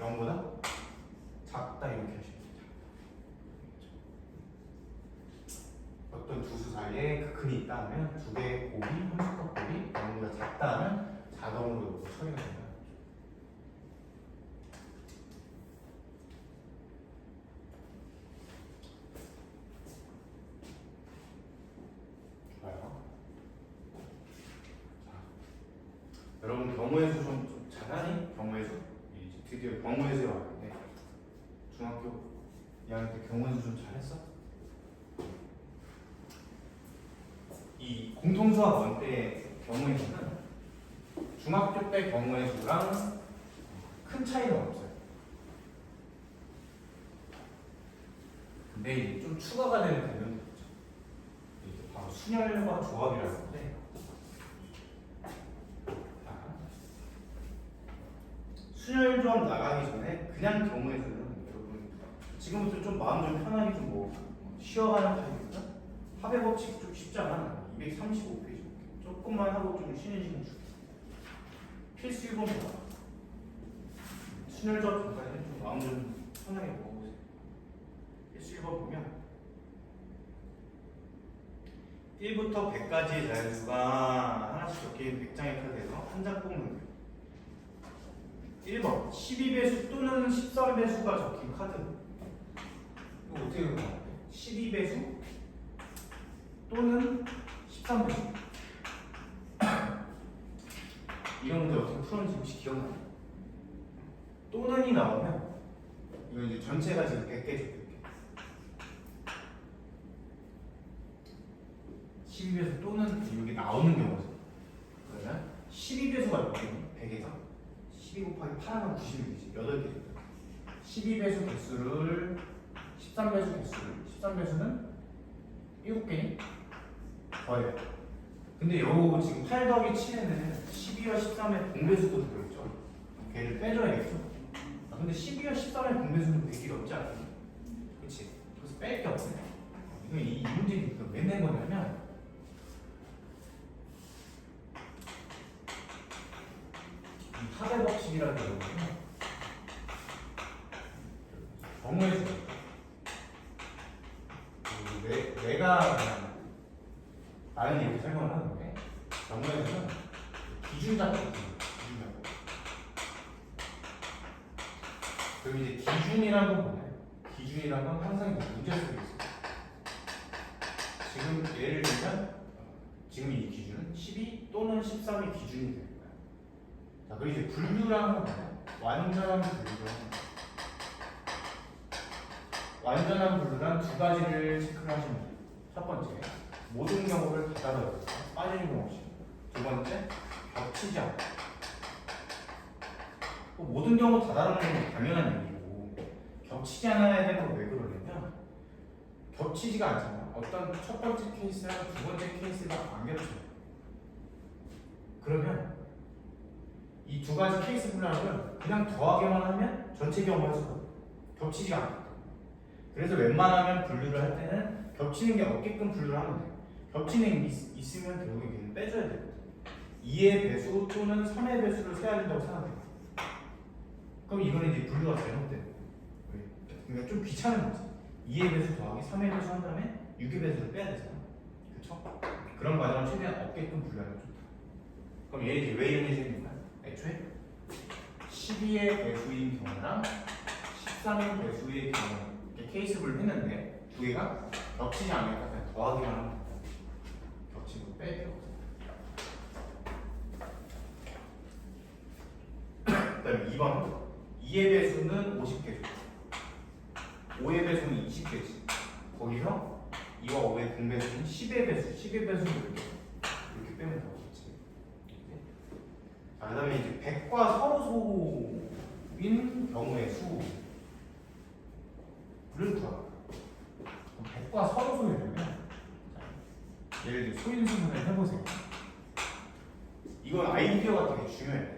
0보다 작다 이렇게 하시면 됩니다. 어떤 두 수 사이에 그 근이 있다 하면 두 개의 곱이 함수값 곱이 0보다 작다 하면 자동으로 처리가 된다. 여러분 경우의 수 좀 잘하니? 경우의 수? 이제 드디어 경우의 수에 왔는데 중학교 2학년 때 경우의 수 좀 잘했어? 이 공통수학 원때 경우의 수는 중학교 때 경우의 수랑 큰 차이는 없어요. 근데 이제 좀 추가가 되는 개념이 있죠. 이게 바로 순열과 조합이라는 건데, 순열 조합 나가기 전에 그냥 경우의 수는 여러분 지금부터 좀 마음 좀 편하게 좀 뭐 쉬어가는 타입이니까 합의 법칙 좀 쉽잖아. 235페이지 조금만 하고 좀 쉬는 시간 줄게. 필수 1번 봐. 순열 조합 전까지 좀 마음 좀 편하게 먹어보세요. 필수 1번 보면 1부터 100까지의 자연수가 하나씩 적힌 100장의 카드에서 한 장 뽑는 거예요. 1번 12배수 또는 13배수가 적힌 카드. 이거 어떻게 생각하나요? 12배수 또는 13배수. 이런 문제 어떻게 풀었는지 혹시 기억나요? 또는이 나오면 이거 이제 전체가 지금 100개죠. 12배수 또는 여기 나오는 경우죠. 그러면 12배수가 몇 개니? 100에서 12 곱하기 8하면 96이지. 8개. 12배수 개수를 13배수 개수를 13배수는 7개니? 더해요. 근데 요 지금 8 더하기 7에는 12와 13의 공배수도 들어있죠. 걔를 빼줘야겠죠. 근데 12와 13의 공배수는 100이 없지 않니? 그치? 그래서 뺄 게 없네. 이거 이 문제는 왜 낸 거냐면 이 합의 법칙이라는 거는 경우의 수. 내가 그냥 나는 이렇게 설명을 하는데 경우의 수는 기준 잡고 기준 잡고. 그럼 이제 기준이란 건 뭐냐? 기준이란 건 항상 문제 속에 있어요. 지금 예를 들면 지금 이 기준은 12 또는 13이 기준이 되는 거야. 자, 그리고 이제 분류라는 건 뭐냐? 완전한 분류는 완전한 분류란 두 가지를 체크를 하시면 돼요. 첫 번째, 모든 경우를 다 다뤄야 돼요. 빠지는 경우 없이. 두 번째, 겹치지 않고. 모든 경우 다 다루는 건 당연한 얘기고 겹치지 않아야 되는 건 왜 그러냐면 겹치지가 않잖아. 어떤 첫 번째 케이스랑 두 번째 케이스가 안 겹쳐요. 그러면 이 두 가지 케이스 분량을 그냥 더하기만 하면 전체 경우의 수가 겹치지가 않거든. 그래서 웬만하면 분류를 할 때는 겹치는 게 없게끔 분류를 하면 돼요. 겹치는 게 있으면 결국에 걔는 빼줘야 되거든. 2의 배수 또는 3의 배수를 세야 된다고 생각해요. 그럼 이거는 이제 분류가 잘못된 거예요. 그러니까 좀 귀찮은 거지. 2의 배수 더하기 3의 배수 한 다음에 6의 배수를 빼야 되잖아. 그쵸? 그런 과정을 최대한 없게끔 분류하는 게 좋다. 그럼 얘 이제 왜 이런 일이 생긴가? 애초에 12의 배수인 경우랑 13의 배수의 경우 이렇게 케이스 분류 했는데 두 개가 겹치지 않으니까 그냥 더하기만 하면 된다. 겹치고 뺄 필요 없어. 그 다음에 2번 2의 배수는 50개죠. 5의 배수는 20개지. 거기서 2와 5의 공배수는 10의 배수. 10의 배수는 이렇게 빼면 되겠지. 자, 그 다음에 이제 100과 서로소인 경우의 수를 구하라. 100과 서로소이려면 예를 들어 소인수분을 해보세요. 이건 아이디어가 되게 중요해요.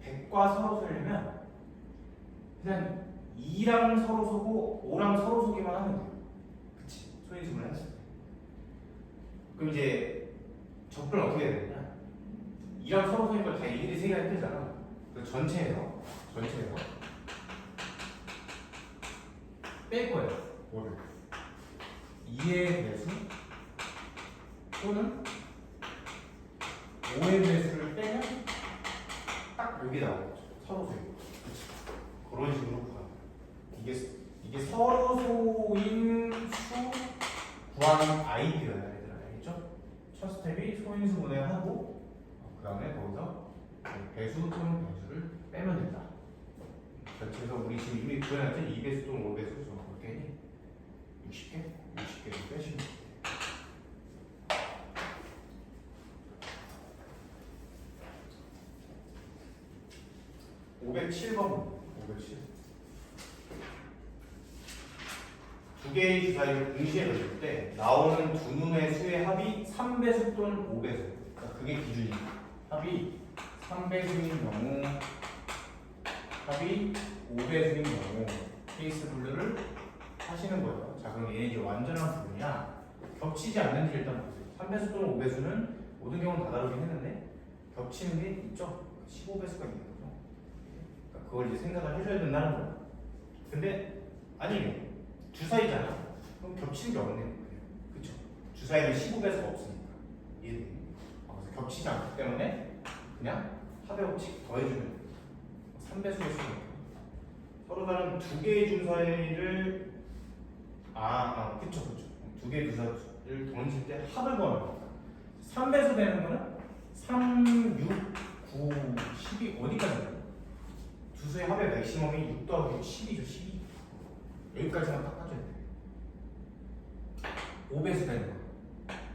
100과 서로소이려면 그냥 2랑 서로소고 5랑 서로소기만 하면 돼요. 그치? 소인수분을 했을 때. 그럼 이제 적분을 어떻게 해야 되냐? 2랑 서로소니까 다 1, 2, 3개가 힘들잖아. 그래서 전체에서 뺄 거예요. 뭐를? 2의 배수 또는 5의 배수를 빼면 딱 여기 나오겠죠. 서로소이고. 그런 식으로 구하는 거예요. 이게 서로소인 수 구하는 아이디어야, 얘들아. 알겠죠? 첫 스텝이 소인수 분해하고 그 다음에 거기서 배수 또는 배수를 빼면 된다. 그래서 우리 지금 이미 구해놨죠? 2배수 또는 5배수 좀 볼 테니 60개를 빼시면 돼요. 507번 507. 두 개의 주사위를 동시에 넣을 때 나오는 두 놈의 수의 합이 3배수 또는 5배수. 그러니까 그게 기준이에요. 합이 3배수인 경우, 합이 5배수인 경우 케이스 분류를 하시는 거예요. 자, 그럼 얘네 이제 완전한 분류냐? 겹치지 않는지 일단 보세요. 3배수 또는 5배수는 모든 경우는 다 다르긴 했는데 겹치는 게 있죠? 15배수가 있는 거죠. 그러니까 그걸 이제 생각을 해줘야 된다는 거예요. 근데 아니에요. 주사위잖아. 그럼 겹치는 게 없는 거예요. 그쵸? 주사위는 15배수가 없으니까. 이해돼요? 그래서 겹치지 않기 때문에 그냥 합의 법칙 더해주면 3배수를 쓰는 거예요. 서로 다른 두 개의 주사위를 그쵸. 두 개의 주사위를 던질 때 합을 구하는 거니까 3배수 되는 거는 3, 6, 9, 12 어디까지인가요? 두 수의 합의 맥시멈이 6 더하기 6, 12죠. 12 여기까지만 딱 따져야 돼요. 5배수 되는 거예요.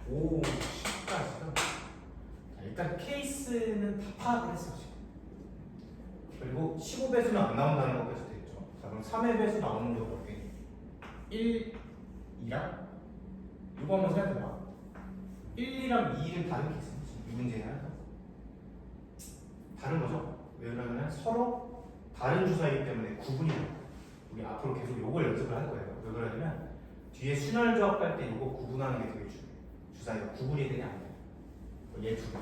5, 10까지죠. 자, 일단 케이스는 다 파악을 했어요. 지금. 그리고 15배수는 안 나온다는 것까지 됐죠. 자, 그럼 3의 배수 나오는 게 어떻게? 1, 2랑 이거 한번 생각해봐. 1, 2랑 2는 다른 케이스죠. 이 문제는 다른 거죠. 왜 그러냐면 서로 다른 주사이기 때문에 구분이 돼요. 우리 앞으로 계속 요걸 연습을 할 거예요. 왜 그러냐면 뒤에 순환 조합할 때 요거 구분하는 게 되게 중요해요. 주사위가 구분이 되냐 안 돼요. 얘 두 개.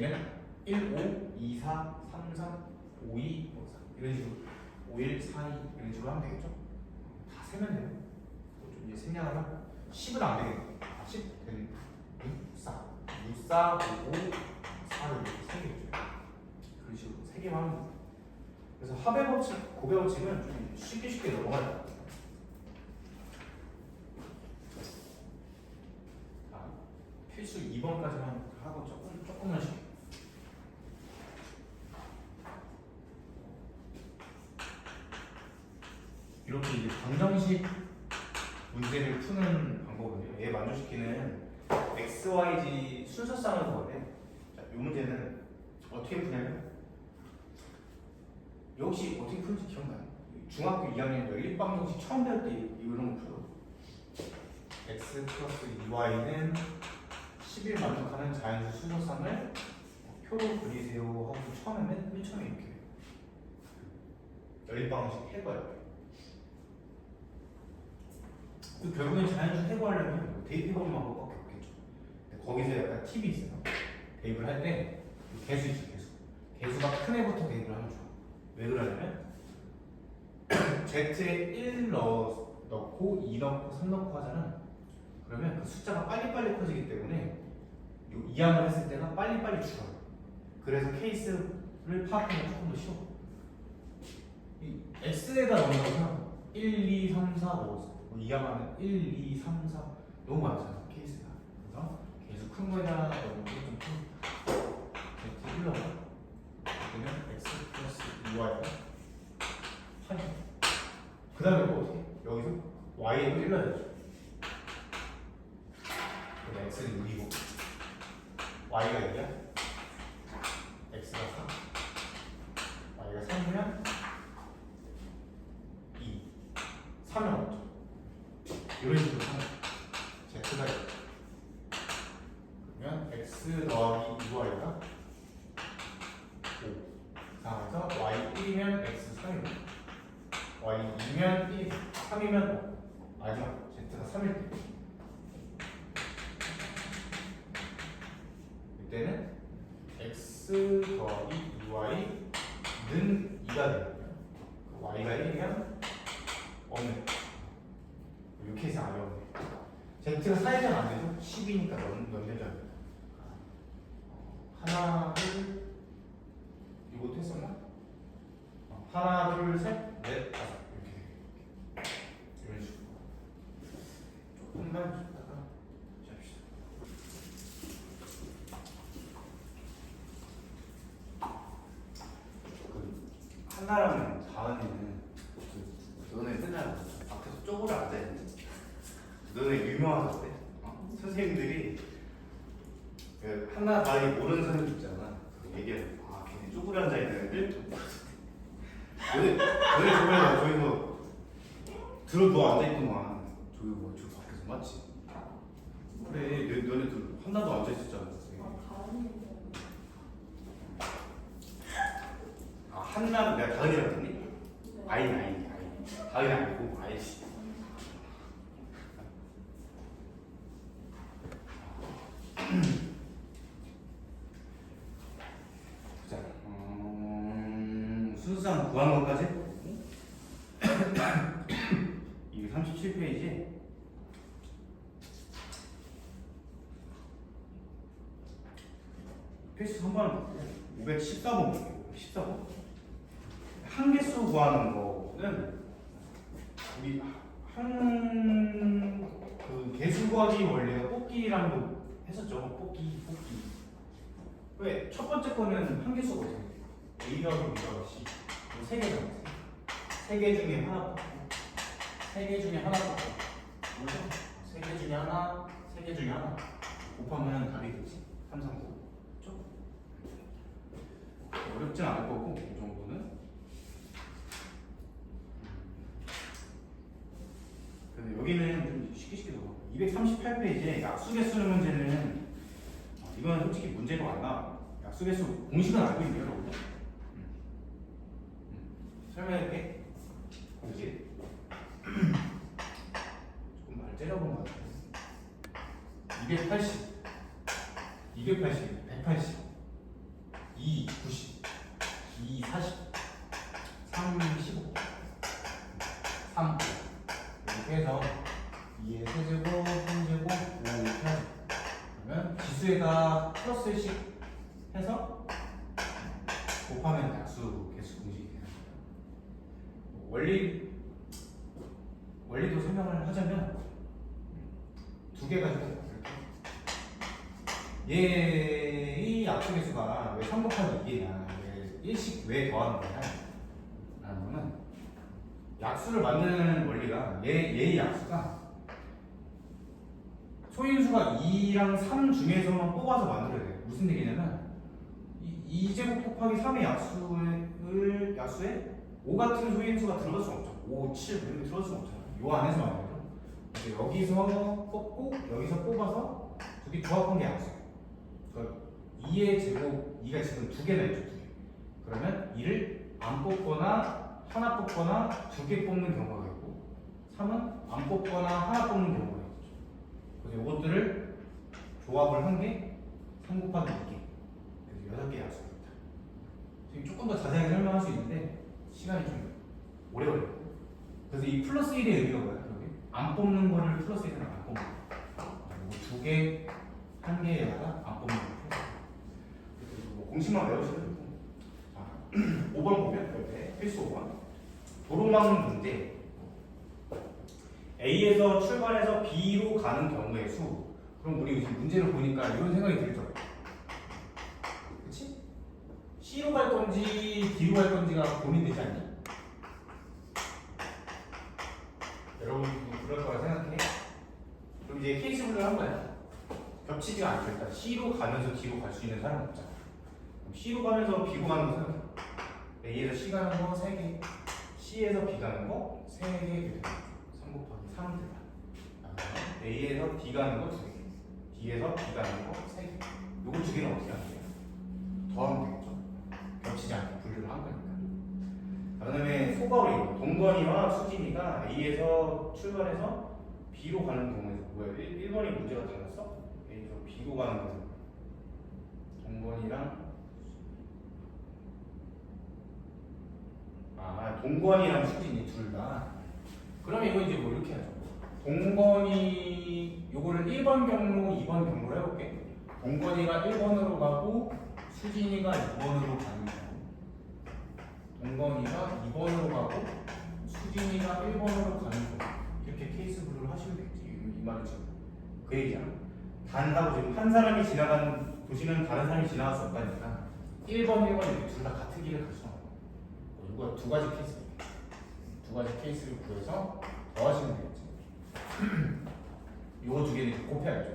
얘는 1, 5, 2, 4, 3, 3, 5, 2, 5, 3 이런 식으로 5, 1, 4, 2 이런 식으로 하면 되겠죠? 다 세면 돼요. 좀 이제 생략을 하고 10은 안 되겠네. 10 되는 6, 4, 6, 4, 5, 4를 이렇게 3개죠. 그런 식으로 3개만 하면 돼요. 그래서 합의 법칙, 고배 법칙은 좀 쉽게 넘어가요. 자, 필수 2번까지만 하고 조금만 쉽게. 이렇게 이제 방정식 문제를 푸는 방법은요. 얘 만족시키는 x, y, z 순서쌍을 보는데, 자, 이 문제는 어떻게 푸냐면. 역시 어떻게 풀지 기억나요? 중학교 2학년 연립방정식 처음 배울 때 이런 거 풀어. x 플러스 2y는 10일 만족하는 자연수 순서쌍을 표로 그리세요 하고 처음에 맨 처음에 이렇게 해요. 연립방정식 해봐요. 결국엔 자연수 해고하려면 대입해보는 방법밖에 없겠죠. 근데 거기서 약간 팁이 있어요. 대입을 할 때 개수 있죠, 개수. 개수가 큰 애부터 대입을 하면 좋아. 왜 그러냐면 Z에 1 넣고 2 넣고 3 넣고 하잖아. 그러면 그 숫자가 빨리빨리 커지기 때문에 이항을 했을 때가 빨리빨리 줄어요. 그래서 케이스를 파악하면 조금 더 쉬워. 이 X에다 넣는다고 생각해. 1, 2, 3, 4, 5 이항하면 1, 2, 3, 4 너무 많잖아 케이스가. 그래서 계속 큰 거에다 넣는 게좀 큰. Z 1 넣어. 그러면 x 플러스 2y가 8. 그 다음에 또 어떻게? 여기서 y에도 1 넣어야죠. 그럼 x는 6이고 y가 2야? x가 4. y가 3이면 2. 3은 없죠. 이런 식으로 하면 z가 2. 그러면 x 더하기 2y가 상황에서 y1이면 x3이고 y2면 1, 3이면 마지막 z가 3일 때 이때는 x 더하기 2y는 2가 되거든요. y가 1이면 없네. 이 케이스 어려운데 z가 4이면 안 되죠? 10이니까 넘겨줘야 돼요. 하나를 이거 했었나? 하나, 둘, 셋, 넷, 다섯 이렇게 이런 식으로 조금만 줬다가 시작합시다. 한나라는 다은이는 너네 맨날 앞에서 쪼그려 앉아있는데 너네 유명하던데 선생님들이 그 한나 다은이 모르는 사람 있잖아. 얘기해. 아 걔네 쪼그려 앉아있는 애들 너네 저번에 저기 뭐 들어 누워 앉아있구만. 저기 뭐 저 밖에서 맞지? 그래 너네들 한나도 앉아있었잖아. 아 한나 내가 다은이라고 했니? 아이 다은이 아니고 아이씨. 자 순수상 구한 것까지 237페이지. 페이지 3번 514번 볼게요. 14번 한개수 구하는 거는 우리 그 개수 구하기 원리가 뽑기랑도 했었죠. 뽑기 왜 첫 번째 거는 한개수거든요. A 더하기 B 더하기 C 세 개잖아요. 세 개 중에 하나 뽑고 세 개 중에 하나 뽑고 뭐죠? 세 개 중에 하나 세 개 중에 하나 곱하면 답이 되지. 3, 3, 9 그렇죠? 어렵진 않을 거고 이 정도는. 근데 여기는 좀 쉽게 넘어. 238페이지에 약수개수는 문제는 이건 솔직히 문제가 안 나와. 약수개수 공식은 알고 있네요, 여러분. 설명할게. 공식. 조금 말 째려본 것 같아. 280, 180, 2, 90, 2, 40, 3, 15, 3, 이렇게 해서 2의 세제곱, 3제곱, 5 이렇게 하죠. 그러면 지수에다 플러스 1씩 해서 곱하면 약수 개수 공식이 되는 거예요. 원리도 설명을 하자면 두 개가 있어요. 얘의 약수 개수가 왜 3 곱하기 2냐, 왜 1씩 왜 더하는 거냐 라는 거는 약수를 만드는 원리가 얘의 약수가 소인수가 2랑 3 중에서만 뽑아서 만들어야 돼요. 무슨 얘기냐면 2제곱 곱하기 3의 약수에 5 같은 소인수가 들어갈 수 없죠. 5, 7 이렇게 들어갈 수 없잖아요. 요 안에서 만들어요. 여기서 뽑고 여기서 뽑아서 두 개 조합한 게 약수예요. 그러니까 2의 제곱, 2가 지금 두 개나 있죠. 두 개. 그러면 2를 안 뽑거나 하나 뽑거나 두 개 뽑는 경우가 있고 3은 안 뽑거나 하나 뽑는 경우가 있죠. 그래서 이것들을 조합을 한 게 3 곱하기 2개. 그래서 6개의 약수입니다. 지금 조금 더 자세하게 설명할 수 있는데 시간이 좀 오래 걸려요. 그래서 이 플러스 1의 의미가 뭐예요? 여기? 안 뽑는 거를 플러스 1이랑 안 뽑는 거. 두 개, 한 개에다가 안 뽑는 거. 뭐 공식만 외우시면 되고. 자, 5번 보면 옆에 필수 5번. 도로망 문제. A에서 출발해서 B로 가는 경우의 수. 그럼 우리 지금 문제를 보니까 이런 생각이 들죠. 그치? C로 갈 건지 D로 갈 건지가 고민되지 않니? 여러분도 그럴 거라 생각해. 그럼 이제 케이스 분류를 한 거야. 겹치지가 않죠. 일단 C로 가면서 D로 갈 수 있는 사람은 없잖아. 그럼 C로 가면서 B로 가는 거 생각해. A에서 C 가는 거 3개, C에서 B 가는 거 3개 이렇게 되죠. 3 곱하기 3 들어가. A에서 D 가는 거 2개, D에서 B 가는 거 3개. 요거 두 개는 어떻게 하면 돼요? 더하면 되겠죠. 겹치지 않게 분류를 한 거니까. 그 다음에 소가로 동건이와 수진이가 A에서 출발해서 B로 가는 경우에서 뭐야? 1번이 문제가 되었어? A에서 B로 가는 거는 동건이랑 수진이 둘 다. 그러면 이거 이제 뭐 이렇게 하죠. 동건이 요거를 1번 경로, 2번 경로로 해볼게. 동건이가 1번으로 가고 수진이가 2번으로 가는 경우. 동건이가 2번으로 가고 수진이가 1번으로 가는 경우. 이렇게 케이스 분류를 하시면 되겠지. 이 말은 지금 그 얘기잖아. 단하고 지금 한 사람이 지나가는 도시는 다른 사람이 지나갈 수 없다니까 1번 이렇게 둘 다 같은 길을 갈 수는 없고 두 가지 케이스. 두 가지 케이스를 구해서 더하시면 되겠지. 요거 두 개는 곱해야죠.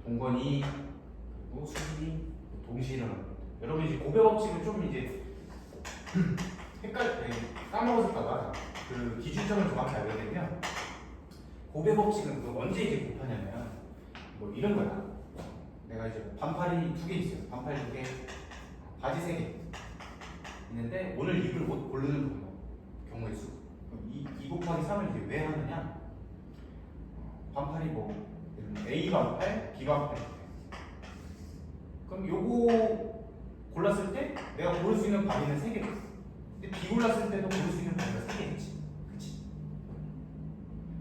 동건이 그리고 수직이 동시에 일어나는 겁니다. 여러분 이제 곱해 법칙을 좀 이제 까먹었을까봐 그 기준점을 정확히 알게 되면 곱해 법칙은 그 언제 이제 곱하냐면 뭐 이런 거야. 내가 이제 반팔이 두 개 있어요. 반팔 두 개, 바지 세 개 있는데 오늘 입을 옷 고르는 경우의 수. 그럼 2 곱하기 3을 이제 왜 하느냐? 반팔이 뭐 A 반팔, B 반팔. 그럼 요거 골랐을 때 내가 고를 수 있는 바지는 3개. 근데 B 골랐을 때도 고를 수 있는 바지가 3개겠지. 그치?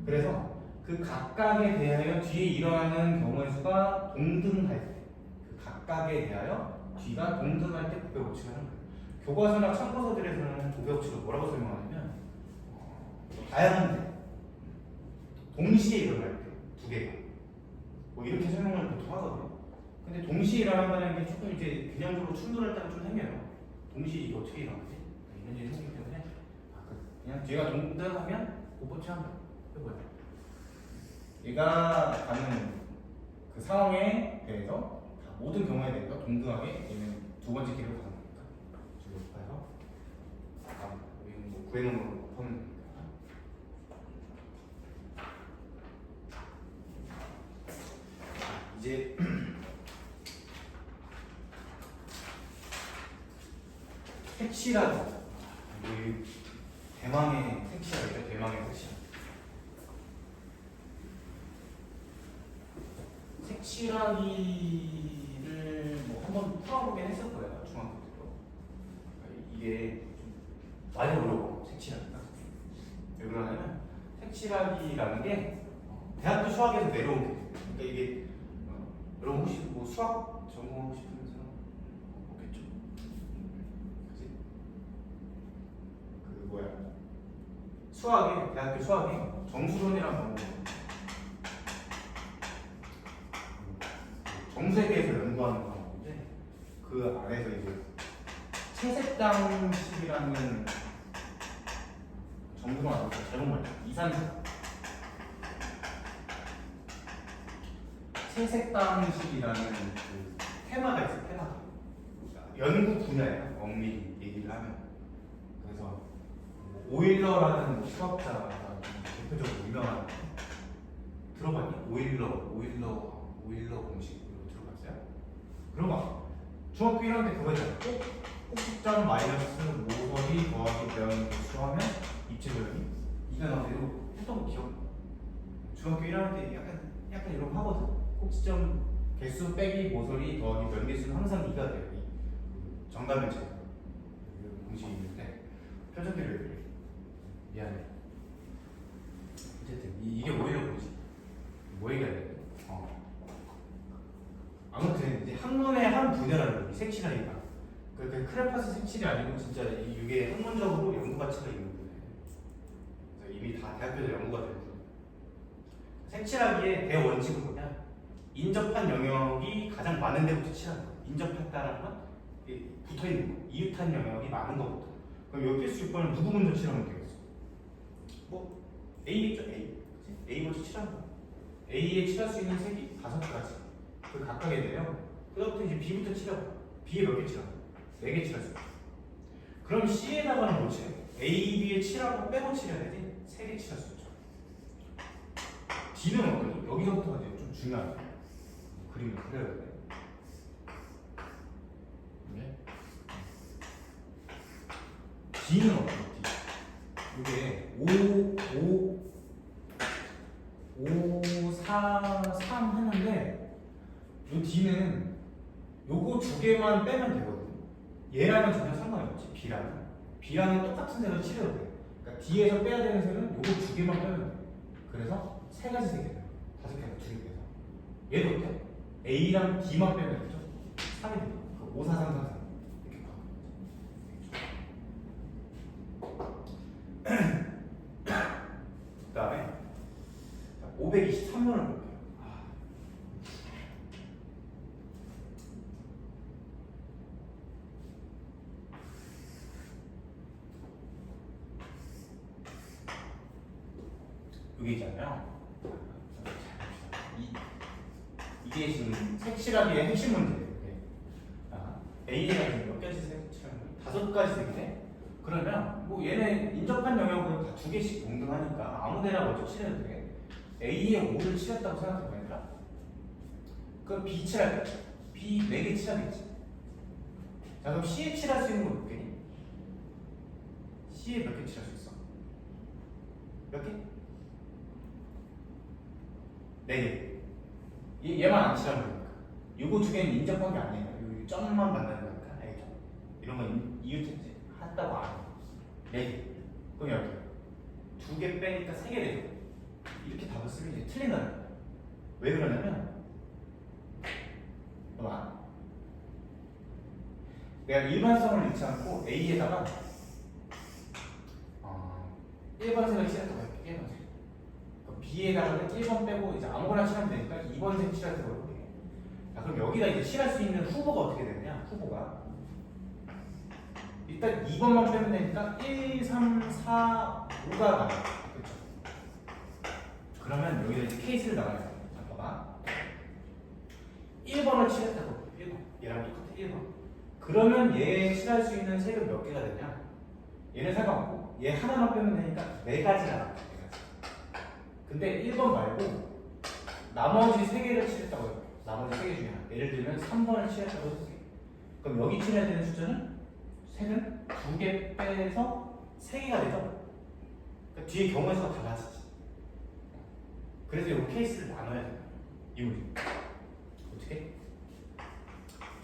그래서 그 각각에 대하여 뒤에 일어나는 경우의 수가 동등할 때, 그 각각에 대하여 뒤가 동등할 때 곱해 법칙을 하는 거예요. 교과서나 참고서들에서는 곱해 법칙을 뭐라고 설명하냐면 다양한데 동시에 일어날 때 두 개가 뭐 이렇게 설명을 보통 하거든요. 근데 동시에 일어난다는 게 조금 이제 균형적으로 충돌할 때가 좀 생겨요. 동시에 이게 어떻게 일어나지? 이런 일이 생기기 때문에 그냥 뒤가 동등하면 곱법칙 한번 해보자. 얘가 가는 그 상황에 대해서 모든 경우에 대해서 동등하게 얘는 두 번째 길을 가는 거니까 지금 곱해서 여기 뭐 구해놓은 거 곱하면 됩니다. 이제 색칠하기 대망의 색칠하기죠. 대망의 색칠. 색칠하기를 뭐 한번 풀어보긴 했을 거예요. 중학교 때도. 이게 좀 많이 어려워. 색칠하기가. 왜 그러냐면 색칠하기라는 게 대학교 수학에서 내려온 게 그러니까 이게 여러분 혹시 뭐 수학 전공하고 싶은 사람 없겠죠? 그치? 그 뭐야 수학에 대학교 수학에 정수론이라는 거 정수에 대해서 연구하는 과목인데 그 안에서 이제 채색당식이라는 정수론 안에서 잘못 말이야 이산수 채색당식이라는 그 테마가 있어요. 테마 연구 분야예요. 엄밀히 얘기를 하면 그래서 오일러라는 수학자가 대표적으로 유명한 들어봤니? 오일러 공식 들어봤어요? 그런 거 중학교 1학년 때 그거 있잖아요. 꼭지점 마이너스 모서리 더하기 배운 수하면 입체적인 이거 나 내로 했던 거 기억? 중학교 1학년 때 약간 이런 거 하거든. 꼭지점 개수 빼기 모서리 더하기 면개수는 항상 2가 돼요. 정답을 제 공식이 있는데 표정들을 미안해. 어쨌든 이게 오히려 공식. 뭐 얘기해야 돼? 아무튼 이제 학문의 한 분야라는 거지. 색칠하기가. 그 크레파스 색칠이 아니고 진짜 이게 학문적으로 연구 가치가 있는 거예요. 그래서 이미 다 대학교에서 연구가 되는 거예요. 색칠하기의 대원칙은 뭐냐? 인접한 영역이 가장 많은 데부터 칠하는 거예요. 인접했다는 건 붙어있는 거, 이웃한 영역이 많은 것부터. 그럼 여기 필수 6번은 누구 먼저 칠하면 되겠어? 뭐 A겠죠? A. 그치? A 먼저 칠하는 거야. A에 칠할 수 있는 색이 5가지. 그 각각에 대해요. 그다음부터 이제 B부터 칠하고 B에 몇 개 칠하고 4개 칠할 수 있어. 그럼 C에다가는 뭐 칠해? A, B에 칠하고 빼고 칠해야 되지? 3개 칠할 수 있죠. D는 어떠니? 여기서부터가 이제 좀 중요하죠. 그림을 그려야 돼. 네. D는 어떠니? D. 이게 5, 4, 3 했는데 이 D는 요거 두 개만 빼면 되거든요. 얘랑은 전혀 상관이 없지. B랑은 똑같은 색을 칠해도 돼. 그러니까 D에서 빼야 되는 색은 요거 두 개만 빼면 돼. 그래서 3가지 색이 돼요. 5개가 2개 빼서. 얘도 어때? A랑 D만 빼면 되죠. 3이 돼요. 5, 4, 3, 4, 3 이렇게 가면 그 다음에 523번을 볼게요. 여기잖아요. 이게 지금 색칠하기의 핵심 문제예요. A가 지금 몇 가지 색칠하는 거예요? 5가지 색이네? 그러면 뭐 얘네 인접한 영역은 다 2개씩 동등하니까 아무데나 먼저 칠해도 돼. A에 5를 칠했다고 생각해봐 얘들아. 그럼 B 칠하겠지. B 4개 칠하겠지. 자 그럼 C에 칠할 수 있는 건 몇 개니? C에 몇 개 칠할 수 있어? 몇 개? 4개. 얘만 안 칠하면 되니까. 요거 2개는 인접한 게 아니에요. 요 점만 만나는 거니까. 알겠죠? 이런 건 이웃집지 한다고 안 해요. 4개. 그럼 여기 2개 빼니까 3개 되죠. 이렇게 답을 쓰면 이제 틀린다는 거예요. 왜 그러냐면 봐봐. 내가 일반성을 넣지 않고 A에다가 1번색을 칠했다고 할게. 1번색. B에다가는 1번 빼고 이제 아무거나 칠하면 되니까 2번색 칠했다고 할게. 자, 그럼 여기다 이제 칠할 수 있는 후보가 어떻게 되느냐? 후보가 일단 2번만 빼면 되니까 1, 3, 4, 5가 나와요. 그렇죠? 그러면 여기다 이제 케이스를 나가야 돼요. 자, 봐봐. 1번을 칠했다고 할게. 1번. 얘랑 이 끝에 1번. 그러면 얘 칠할 수 있는 색은 몇 개가 되냐? 얘는 상관없고 얘 하나만 빼면 되니까 4가지가 나와요. 4가지. 근데 1번 말고 나머지 3개를 칠했다고 해요. 나머지 3개 중에 하나. 예를 들면 3번을 칠했다고 해주세요. 그럼 여기 칠해야 되는 숫자는 색은 2개 빼서 3개가 되죠? 그러니까 뒤에 경우의 수가 달라지지. 그래서 이 케이스를 나눠야 돼요. 이 문제. 어떻게?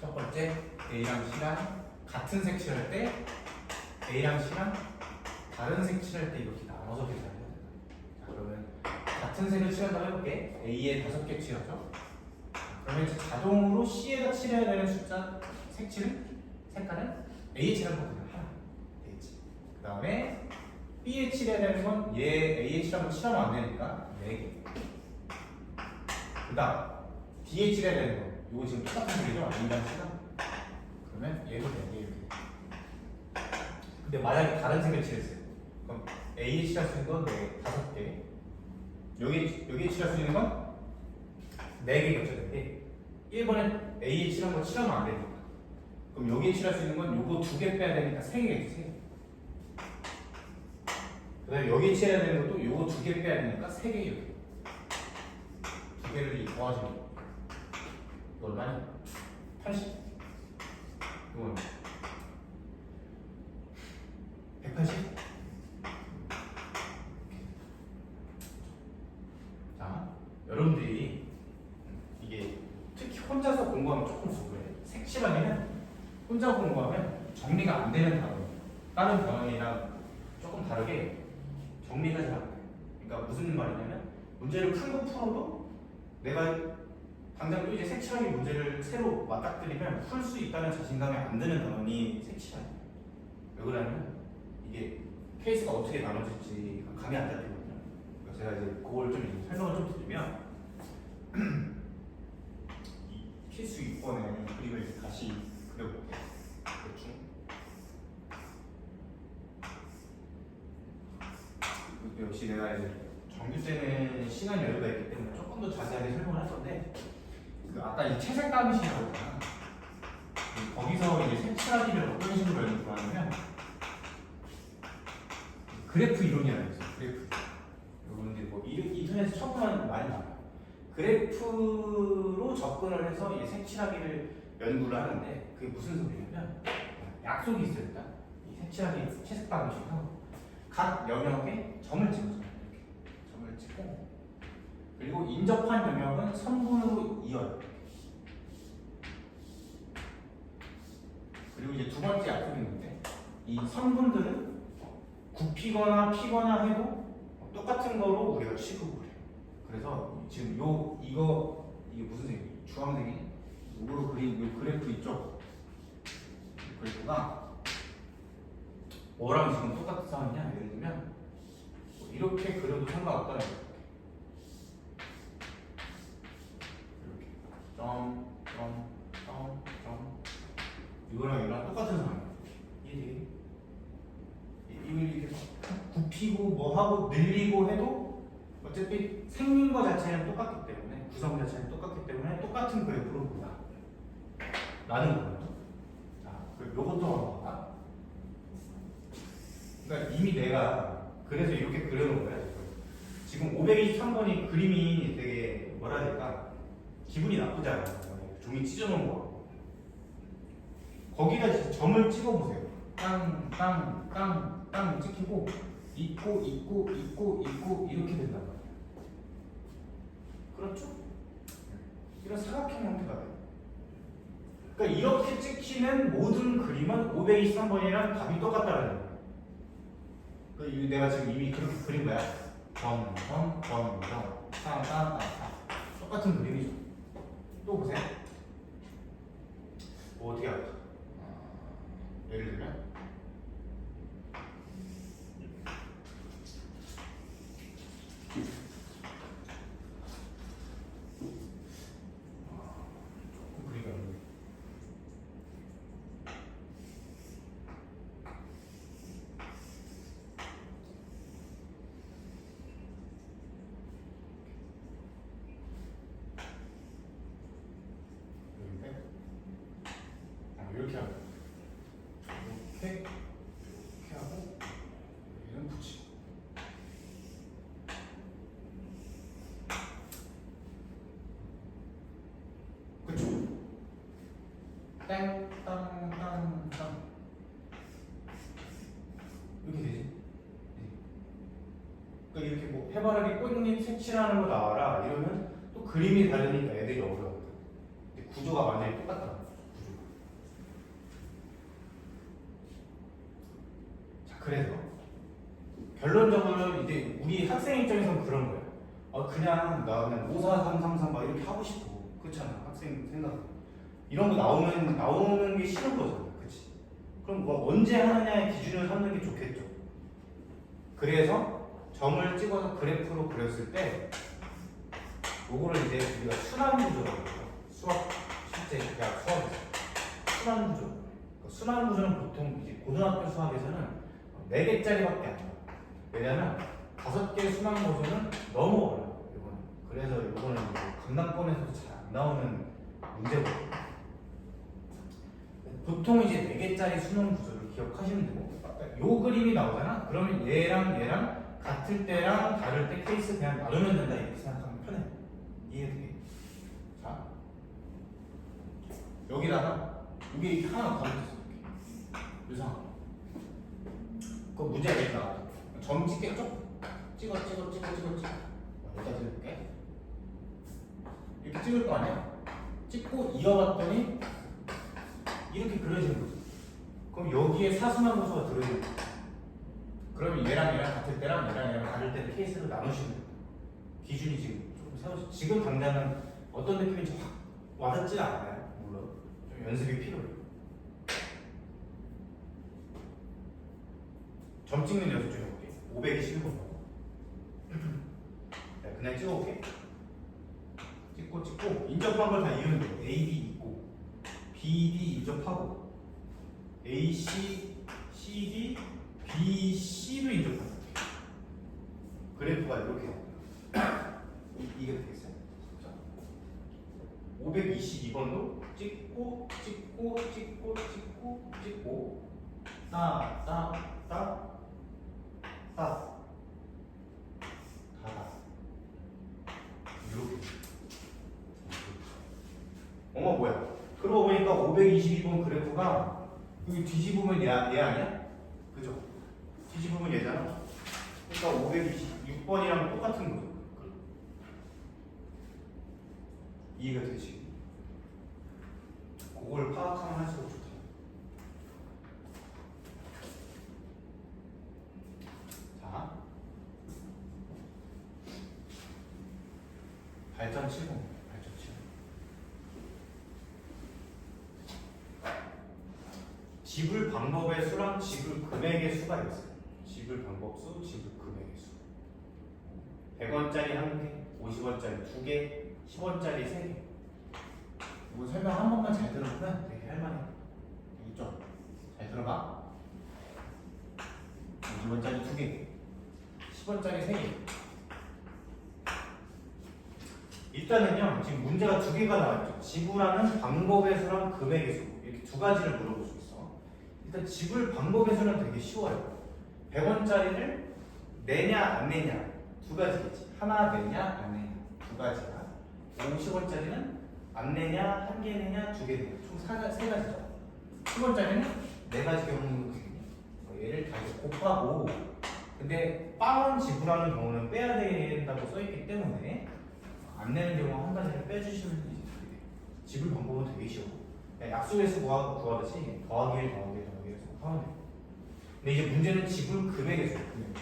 첫 번째 A랑 C랑 같은 색 칠할 때 A랑 C랑 다른 색 칠할 때 이렇게 나눠서 계산해야 된다. 자 그러면 같은 색을 칠한다고 해볼게. A에 5개 칠하죠. 그러면 이제 자동으로 C에다 칠해야 되는 숫자 색깔은 A에 칠하는 거 그냥 하나 되겠지. 그 다음에 B에 칠해야 되는 건 얘 A에 칠하면 안 되니까 4개. 그 다음 D에 칠해야 되는 거 이거 지금 똑같은 색이죠? A랑 C랑. 그러면 얘도 4개 이렇게. 근데 만약에 다른 색을 칠했어요. 그럼 A에 칠할 수 있는 건 5개. 여기에 칠할 수 있는 건 4개 겹쳐졌는데 1번에 A에 칠한 거 칠하면 안 되니까. 그럼 여기에 칠할 수 있는 건 요거 2개 빼야 되니까 3개겠지. 3개. 그 다음에 여기에 칠해야 되는 것도 요거 2개 빼야 되니까 3개 이렇게. 2개를 더하시면 이거 얼마냐? 80. 이건 180. 자, 여러분들이 이게 특히 혼자서 공부하면 조금 부족해. 색칠하면 혼자 공부하면 정리가 안 되는 단어. 다른 단원이랑 조금 다르게 정리가 잘 안 돼. 그러니까 무슨 말이냐면 문제를 풀어도 내가 당장 또 이제 색칠하기 문제를 새로 맞닥뜨리면 풀 수 있다는 자신감이 안 드는 단원이 색칠하기. 왜 그러냐면 이게 케이스가 어떻게 나눠질지 감이 안 잡히거든요. 그러니까 제가 이제 그걸 좀 설명을 좀 드리면 이 필수 6번의 그림을 이제 다시 그려볼게요. 대충 역시 내가 이제 정규 때는 시간 여유가 있기 때문에 조금 더 자세하게 설명을 할 건데 그 아까 이 채색 감이시라고 했잖아. 거기서 이제 색칠하기를 어떤 식으로 연구하냐면 그래프 이론이라는 게 있어요. 그래프. 여러분들이 뭐 인터넷에 쳐보면 많이 나와요. 그래프로 접근을 해서 이 색칠하기를 연구를 하는데 그게 무슨 소리냐면 약속이 있어요. 일단 이 색칠하기 채색 방식에서 각 영역에 점을 찍어줘요. 이렇게 점을 찍고 그리고 인접한 영역은 선분으로 이어요. 그리고 이제 두 번째 약속이 있는데 이 선분들은 굽히거나 피거나 해도 똑같은 거로 우리가 취급을 해요. 그래서 지금 이게 무슨 색이에요? 주황색이 요거로 그린 요 그래프 있죠? 그래프가 뭐랑 지금 똑같은 상황이냐? 예를 들면 뭐 이렇게 그려도 상관없다는 거예요. 이렇게 점 이거랑 이거랑 똑같은 상황이에요. 이해되게? 이걸 이렇게 굽히고 뭐 하고 늘리고 해도 어차피 생긴 거 자체는 똑같기 때문에 구성 자체는 똑같기 때문에 똑같은 그래프로 본다 라는 거예요. 자, 그럼 요것도 한번 봐. 그러니까 이미 내가 그래서 이렇게 그려놓은 거야. 지금 523번이 그림이 되게 뭐라 해야 될까 기분이 나쁘지 않아요. 종이 찢어놓은 거 거기다 진짜 점을 찍어보세요. 땅 찍히고 있고 이렇게 된단 말이에요. 그렇죠? 이런 사각형 형태가 돼요. 그러니까 이렇게 찍히는 모든 그림은 523번이랑 답이 똑같다는 거예요. 그러니까 내가 지금 이미 그렇게 그린 거야. 땅 똑같은 그림이죠. 또 보세요. 뭐 어떻게 할까? 예를 들면 조금 그리가 어렵네. 이렇게 하고 이렇게 하고 얘는 붙이고 그쵸? 땅 이렇게 되지? 그러니까 이렇게 뭐 해바라기 꽃잎 색칠하는 거 나와라 이러면 또 그림이 다르니까 애들이 어려워. 구조가 완전히 똑같다. 그래서 결론적으로 이제 우리 학생 입장에서는 그런 거예요. 그냥 나 그냥 54333 막 이렇게 하고 싶어. 그렇잖아. 학생 생각. 이런 거 나오는 게 싫은 거잖아. 그렇지? 그럼 뭐 언제 하느냐의 기준을 삼는 게 좋겠죠. 그래서 점을 찍어서 그래프로 그렸을 때 요거를 이제 우리가 순환구조라고 해요. 수학 실제 수학에서 순환구조. 그러니까 순환구조는 보통 이제 고등학교 수학에서는 4개짜리밖에 안 나와요. 왜냐면 5개 순환 구조는 너무 어려워요. 이거는. 그래서 이거는 강남권에서도 잘 안 나오는 문제거든요. 보통 이제 4개짜리 순환 구조를 기억하시면 되고, 요 그림이 나오잖아? 그러면 얘랑 같을 때랑 다를 때 케이스 그냥 나누면 된다 이렇게 생각하면 편해요. 이해돼? 자, 여기다가 여기 하나 더 붙였어. 유상. 그 문제가 이렇게 나와. 점 찍겠죠? 찍어. 여기다 찍을게. 이렇게 찍을 거 아니야? 찍고 이어봤더니 이렇게 그려지는 거죠. 그럼 여기에 사순환 구조가 들어있는 거죠. 그러면 얘랑 같을 때랑 얘랑 다를 때 케이스로 나누시면 돼요. 기준이 지금 조금 세워져. 지금 당장은 어떤 느낌인지 확 와닿지 않아요. 물론 좀 연습이 필요해요. 점 찍는 연습 좀 해볼게. 521번. 그냥 찍어볼게. 찍고 인접한 걸 다 이으면 돼. AD 있고 BD 인접하고 AC, CD, BC도 인접한다. 그래프가 이렇게 이게 되겠어요. 522번도 찍고 다 이렇게. 어머 뭐야? 그러고 보니까 522번 그래프가 여기 뒤집으면 얘 아니야? 그죠? 뒤집으면 얘잖아. 그러니까 526번이랑 똑같은 거죠. 이해가 되지? 그걸 파악하면 할수록 좋다. 자, 발전 7번. 지불 방법의 수랑 지불 금액의 수가 있어요. 지불 방법수, 지불 금액의 수. 100원짜리 1개, 50원짜리 2개, 10원짜리 3개. 이거 설명 한 번만 잘 들어보면 되게 할만해. 있죠? 잘 들어봐. 50원짜리 2개, 10원짜리 3개. 일단은요, 지금 문제가 두 개가 나왔죠. 지불하는 방법의 수랑 금액의 수. 이렇게 두 가지를 물어볼 수 있어. 일단 지불 방법의 수는 되게 쉬워요. 100원짜리를 내냐 안 내냐 두 가지겠지. 하나 내냐 안 내냐 두 가지야. 50원짜리는 안 내냐 한 개 내냐 두 개 내냐 총 세 가지죠. 10원짜리는 네 가지 경우는 얘를 다 이렇게 곱하고, 근데 빵원 지불하는 경우는 빼야 된다고 써있기 때문에 안 내는 경우 한 가지를 빼주시면 이제 그렇게 돼요. 지불 방법은 되게 쉬워. 그냥 약속에서 구하듯이 더하기 1 더하기 1 더하기 1 해서 하면 돼요. 근데 이제 문제는 지불 금액에서 금액.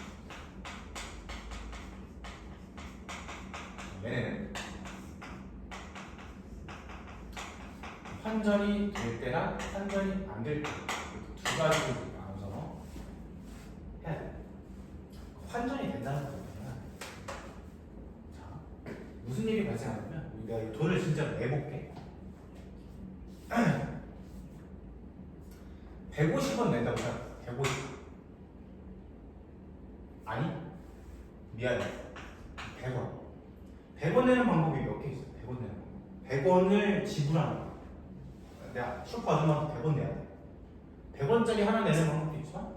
얘는 환전이 될 때랑 환전이 안 될 때 두 가지로 나눠서 해야 돼. 환전이 된다는 거는 자, 무슨 일이 발생하냐면 내가 이 돈을 진짜 내볼게. 150원 낸다고 생각해. 150. 아니? 미안해. 100원. 100원 내는 방법이 몇 개 있어? 100원 내는 방법. 100원을 지불하는 거. 내가 슈퍼 아줌마한테 100원 내야 돼. 100원짜리 하나 내는 방법도 있지만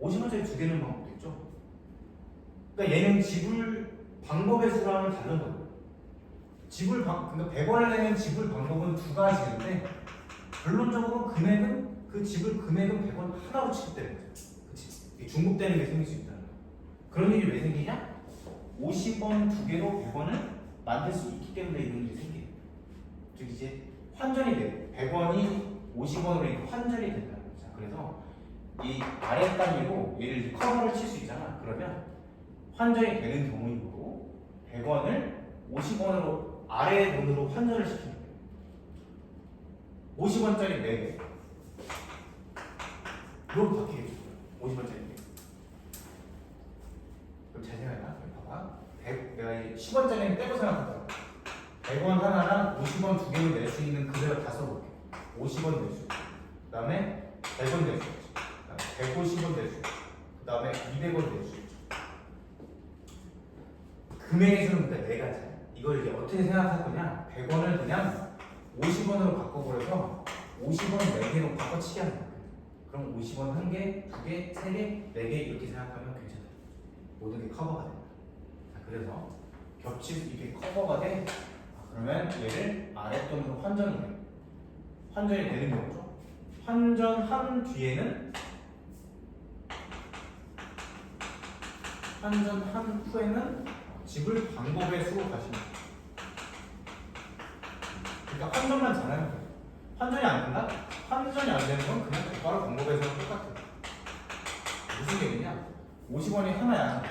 50원짜리 두 개 내는 방법도 있죠. 그러니까 얘는 지불 방법의 수랑은 다른 거예요. 그러니까 100원을 내는 지불 방법은 두 가지인데 결론적으로 금액은 그 지불 금액은 100원 하나로 취급되는 거죠. 그치? 중복되는 게 생길 수 있다는 거예요. 그런 일이 왜 생기냐? 50원 두 개로 100원을 만들 수 있기 때문에 이런 일이 생겨요. 즉 이제 환전이 돼요. 100원이 50원으로 환전이 된다는 거죠. 그래서 이 아래 단위로 얘를 커버를 칠 수 있잖아. 그러면 환전이 되는 경우이므로 100원을 50원으로 아래 돈으로 환전을 시키는 거예요. 50원짜리 4개. 이렇게 바뀌겠죠. 50원짜리 4개. 그럼 잘 생각해봐. 봐봐. 내가 이 10원짜리는 떼고 생각하자. 100원 하나랑 50원 두 개를 낼 수 있는 그대로 다 써볼게. 50원 낼 수 있고, 그 다음에 100원 낼 수 있지, 그 다음에 150원 낼 수 있고, 그 다음에 200원 낼 수 있죠. 금액의 수는 그러니까 네 가지야. 이걸 이제 어떻게 생각할 거냐? 100원을 그냥 50원으로 바꿔버려서 50원 4개로 바꿔치기 하는 거야. 그럼 50원 1개, 2개, 3개, 4개 이렇게 생각하면 괜찮아요. 모든 게 커버가 된다. 자, 그래서 이게 커버가 돼. 그러면 얘를 아랫돈으로 환전이 돼요. 환전이 되는 경우죠. 환전한 후에는 지불 방법의 수로 가시면 돼요. 그러니까 환전만 잘하면 돼요. 환전이 안 된다? 환전이 안 되는 건 그냥 바로 방법의 수랑 똑같아요. 무슨 얘기냐? 50원이 하나야.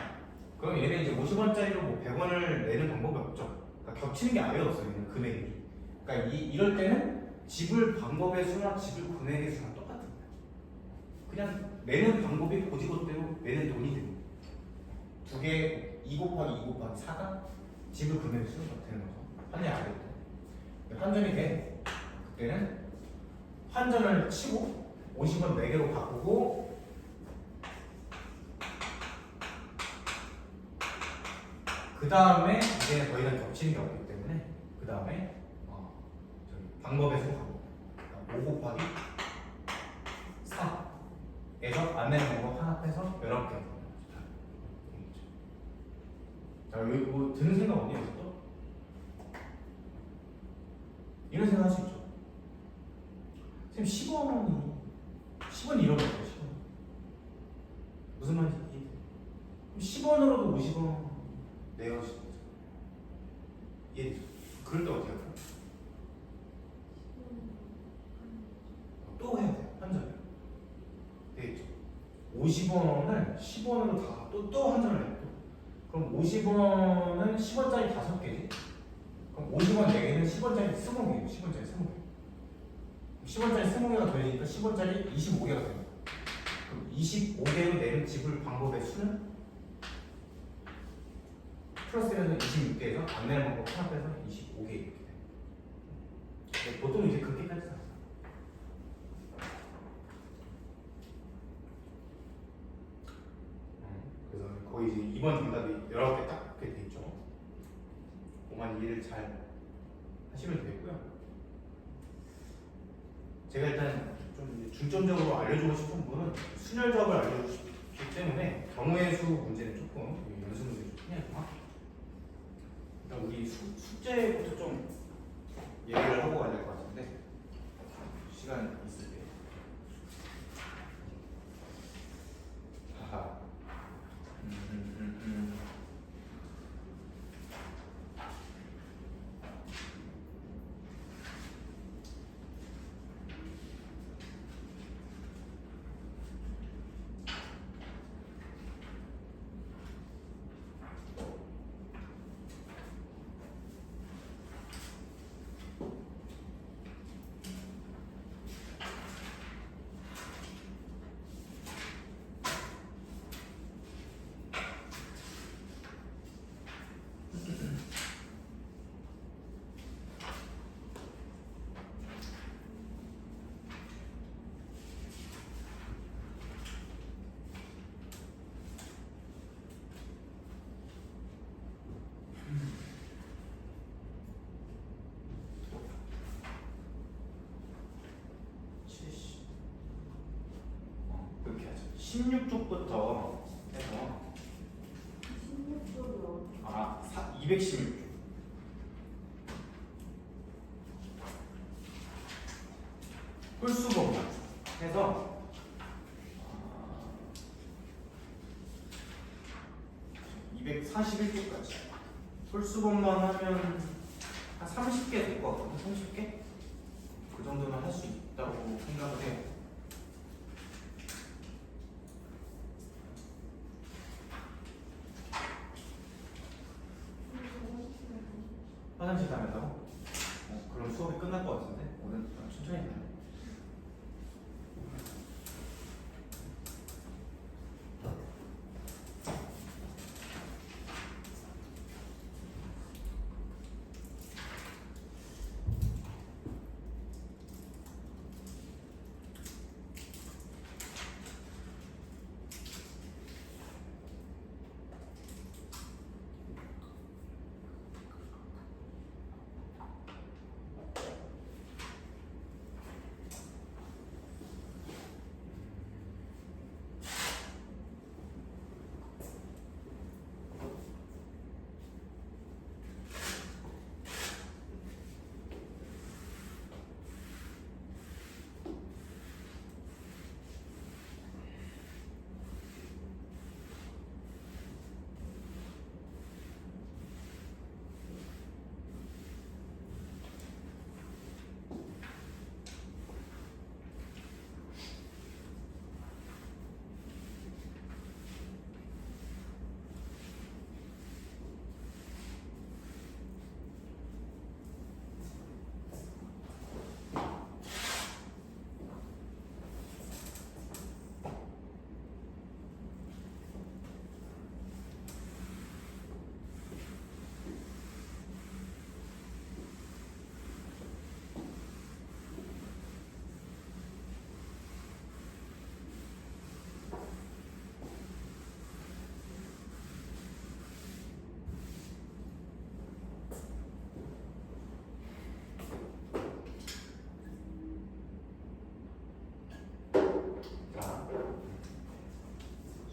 그럼 얘는 이제 50원짜리로 뭐 100원을 내는 방법이 없죠. 그러니까 겹치는 게 아예 없어요. 얘는 금액이. 그러니까 이럴 때는 지불 방법의 수랑 지불 금액의 수랑 똑같은 거예요. 그냥 내는 방법이 고지고대로 내는 돈이 되는 거예요. 두 개 2 곱하기 2 곱하기 4가 지불 금액의 수가 되는 거죠. 환전이 안 될 때. 환전이 돼. 그때는 환전을 치고 50원 4개로 바꾸고 그 다음에 이제 더 이상 겹치는 게 없기 때문에 그 다음에 방법의 수하고 5 곱하기 4에서 안 내는 방법 하나 빼서 11개. 자, 여기 뭐 드는 생각 없니? 여기서 또? 이런 생각 할 수 있죠. 선생님 10원 잃어버렸어요. 10원. 무슨 말인지 이해돼? 10원으로도 50원 내야 하시는 거죠. 이해되죠? 그럴 때 어떻게 할까요? 또 해야 돼요. 환전을. 되겠죠? 50원을 10원으로 다 또 환전을 해요. 그럼 50원은 10원짜리 5개지? 그럼 50원 4개는 10원짜리 20개예요. 10원짜리 20개. 10원짜리 20개가 더해지니까 10원짜리 25개가 됩니다. 그럼 25개로 내는 지불 방법의 수는 플러스 1에서 26개에서 안 내는 방법 하나 빼서 25개 이렇게 돼요. 보통 이제 그렇게까지 나와요. 그래서 거의 이제 이번 정답이 19개 딱 그렇게 돼 있죠. 5만 이해 정리를 잘 하시면 되겠고요. 제가 일단 좀 이제 중점적으로 알려주고 싶은 부분은 순혈적을 알려주고 싶기 때문에 경우의 수 문제는 조금 연습 문제 좀 해야겠구나. 일단 우리 숙제부터 좀 얘기를 하고 가야 될 것 같은데 시간 있을 때. 하하. 음, 음, 음. 이렇게 하죠. 16쪽부터 해서 16쪽이요. 216쪽. 홀수법만 해서 241쪽까지 홀수법만 하면 한 30개 될 것 같거든요. 30개? 그 정도는 할 수 있다고 생각을 해요. 화장실 다녔다고? 그럼 수업이 끝날 것 같은데? 오늘 천천히 해요.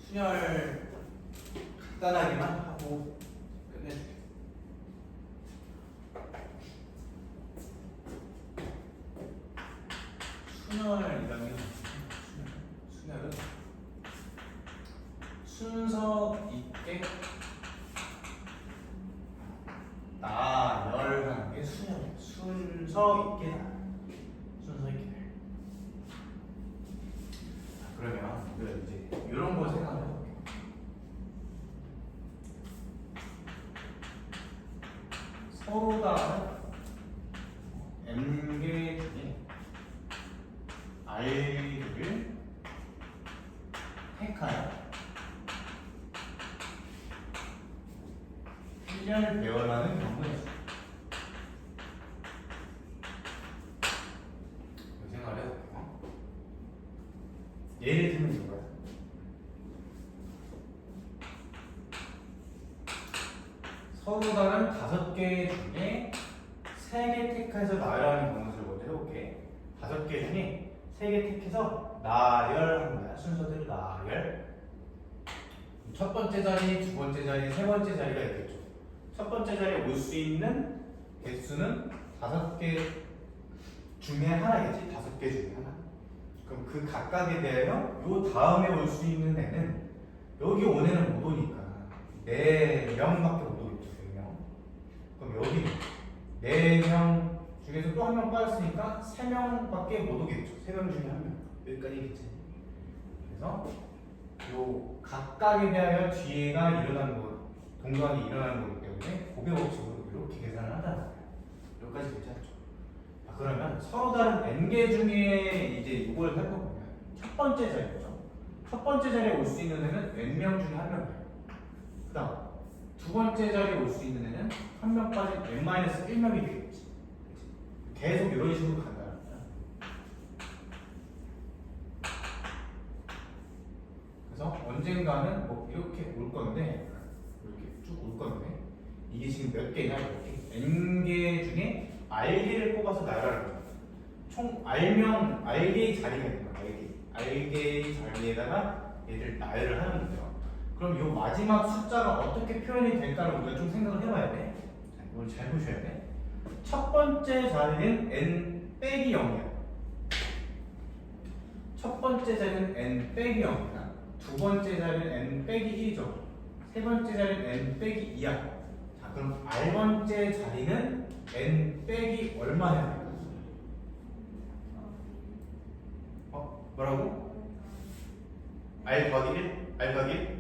순열 간단하게만 하고 끝내줄게요. 순열이라면 순열은 순서 있게 나열하는 게 순열이에요. 순서 있게 나 순서 있게 나. 그러면 우리가 이제 이런 거 생각해 볼게요. 서로 다른 m개 중에 r를 택하여 1년 배열하는 경우에 생각을 해볼게요. 예를 들면 이거예요. 서로 다른 5개 중에 3개 택해서 나열하는 방식을 먼저 해볼게. 5개 중에 3개 택해서 나열하는 거야. 순서대로 나열. 첫 번째 자리, 두 번째 자리, 세 번째 자리가 있겠죠. 첫 번째 자리에 올 수 있는 개수는 5개 중에 하나겠지. 5개 중에 하나. 그럼 그 각각에 대하여 요 다음에 올 수 있는 애는 여기 온 애는 못 오니까 4명밖에 못 오겠죠. 4명. 그럼 여기 4명 중에서 또 한 명 빠졌으니까 3명밖에 못 오겠죠. 3명 중에 한 명. 여기까지겠지. 그래서 요 각각에 대하여 뒤에가 일어나는 거, 동작이 일어나는 거기 때문에 고배 법칙으로 이렇게 계산을 한다는 거예요. 여기까지 괜찮죠? 그러면 서로 다른 n개 중에 이제 이걸 살펴보면 첫 번째 자리죠. 첫 번째 자리에 올 수 있는 애는 n명 중에 한 명이에요. 그 다음 두 번째 자리에 올 수 있는 애는 한 명 빠진 n-1명이 되겠지. 계속 이런 식으로 간다는 거야. 그래서 언젠가는 뭐 이렇게 올 건데, 이렇게 쭉 올 건데, 이게 지금 몇 개냐? 이렇게 n개 중에 r개를 뽑아서 나열하는 거예요. 총 r개의 자리가 있는 거예요. r개의 자리에다가 얘를 나열을 하는 거예요. 그럼 이 마지막 숫자가 어떻게 표현이 될까를 우리가 좀 생각을 해봐야 돼. 자, 이걸 잘 보셔야 돼. 첫 번째 자리는 n-0이야. 첫 번째 자리는 n-0이야. 두 번째 자리는 n-1이죠. 세 번째 자리는 n-2야. 자, 그럼 r번째 자리는 n- 얼마냐? 뭐라고? r 더하기 1? r 더하기 1?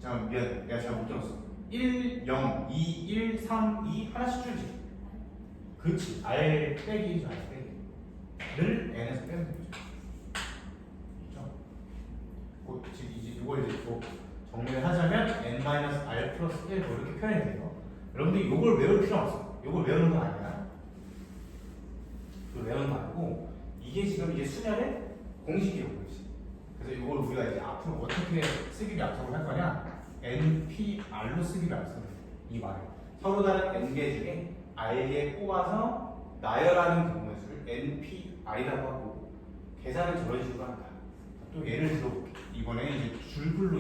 잠깐 미안, 내가 잘 못 들었어. 1, 0, 2, 1, 3, 2 하나씩 줄지. 그렇지. r 빼기 1이죠. r 빼기를 n에서 빼면 되죠. 그렇죠? 지금 이제 이걸 이제 또 정리를 하자면 n-r 플러스 1 이렇게 표현이 돼요. 여러분들이 이걸 외울 필요 없어. 이걸 외우는 건 아니야. 이걸 외우는 거 아니고 이게 지금 이제 수련의 공식이에요, 공식. 그래서 이걸 우리가 이제 앞으로 어떻게 쓰기를 약속을 할 거냐? npr로 쓰기를 약속을 해요. 이 말을 서로 다른 n개 중에 r개 뽑아서 나열하는 경우의 수를 npr이라고 하고 계산은 저런 식으로 한다. 또 예를 들어볼게요. 이번에 이제 줄글로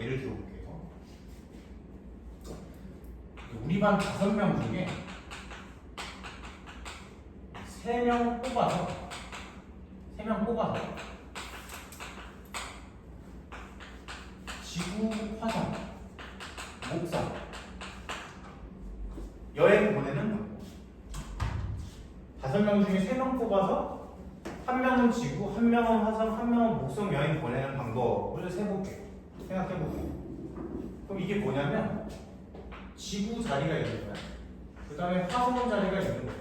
예를 들어볼게요. 우리 반 5명 중에 3명 뽑아서 지구, 화성, 목성 여행 보내는 방법. 5명 중에 3명 뽑아서 한 명은 지구, 한 명은 화성, 한 명은 목성 여행 보내는 방법을 세볼게요. 생각해볼게요. 그럼 이게 뭐냐면 지구 자리가 있는 거야. 그 다음에 화성 자리가 있는 거야.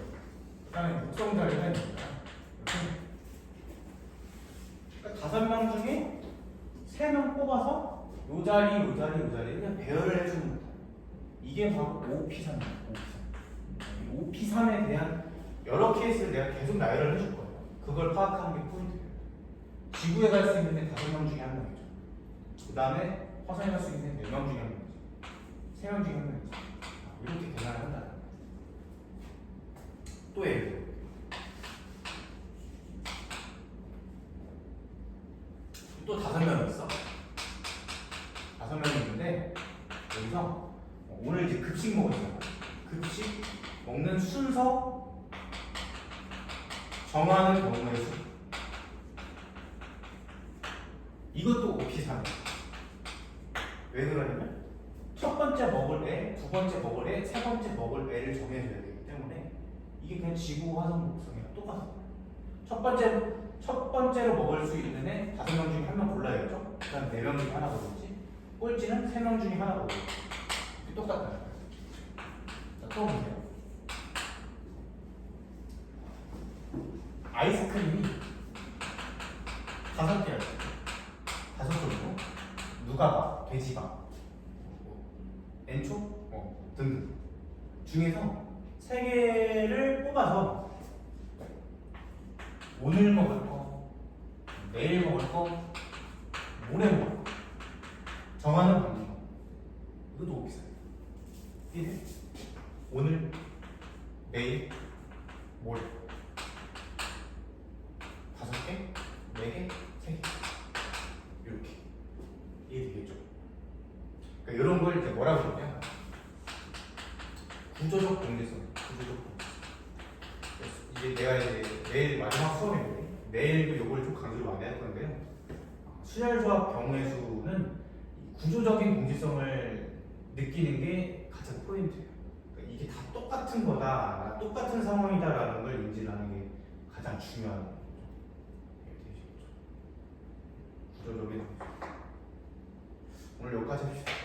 그 다음에 목성 자리가 있는 거야. 그러니까 5명 중에 3명 뽑아서 요 자리 그냥 배열을 해주는 거다. 이게 바로 OP3이야. OP3에 대한 여러 케이스를 내가 계속 나열을 해줄 거예요. 그걸 파악하는 게 포인트예요. 지구에 갈 수 있는 애 5명 중에 한 명이죠. 그 다음에 화성에 갈 수 있는 애 4명 중에 한 명이죠. 3명 중에 한 명이죠. 이렇게 계산을 한다. 또 예를 들어. 또 5명이 있어. 5명이 있는데 여기서 오늘 이제 급식 먹었잖아. 급식 먹는 순서 정하는 경우의 수. 이것도 OP3이야. 왜 그러냐면 첫 번째 먹을 애, 두 번째 먹을 애, 세 번째 먹을 애를 정해줘야 되기 때문에 이게 그냥 지구, 화성, 목성이랑 똑같아. 첫 번째로 먹을 수 있는 애 5명 중에 한 명 골라야겠죠? 그 다음 4명 중에 하나 고르지. 꼴찌는 3명 중에 하나 고르지. 똑같다. 자, 또 보세요. 아이스크림이 5개야. 5종류. 누가바, 돼지바, 엔초, 등등 중에서 3개를 뽑아서 오늘 먹을 거, 내일 먹을 거, 모레 먹을 거 정하는 방법. 개, 4개, 3개 이렇게 이해되겠죠? 그러니까 이런 걸 이제 뭐라고 그러냐? 구조적 동제성. 이제 내가 이제 내일 마지막 수업인데 내일도 이걸 좀 강조를 많이 할 건데요. 수열조합 경우의 수는 이 구조적인 동지성을 느끼는 게 가장 포인트예요. 그러니까 이게 다 똑같은 거다, 똑같은 상황이다라는 걸 인지를 하는 게 가장 중요한 거죠. 구조적인 동지성. 오늘 여기까지 합시다.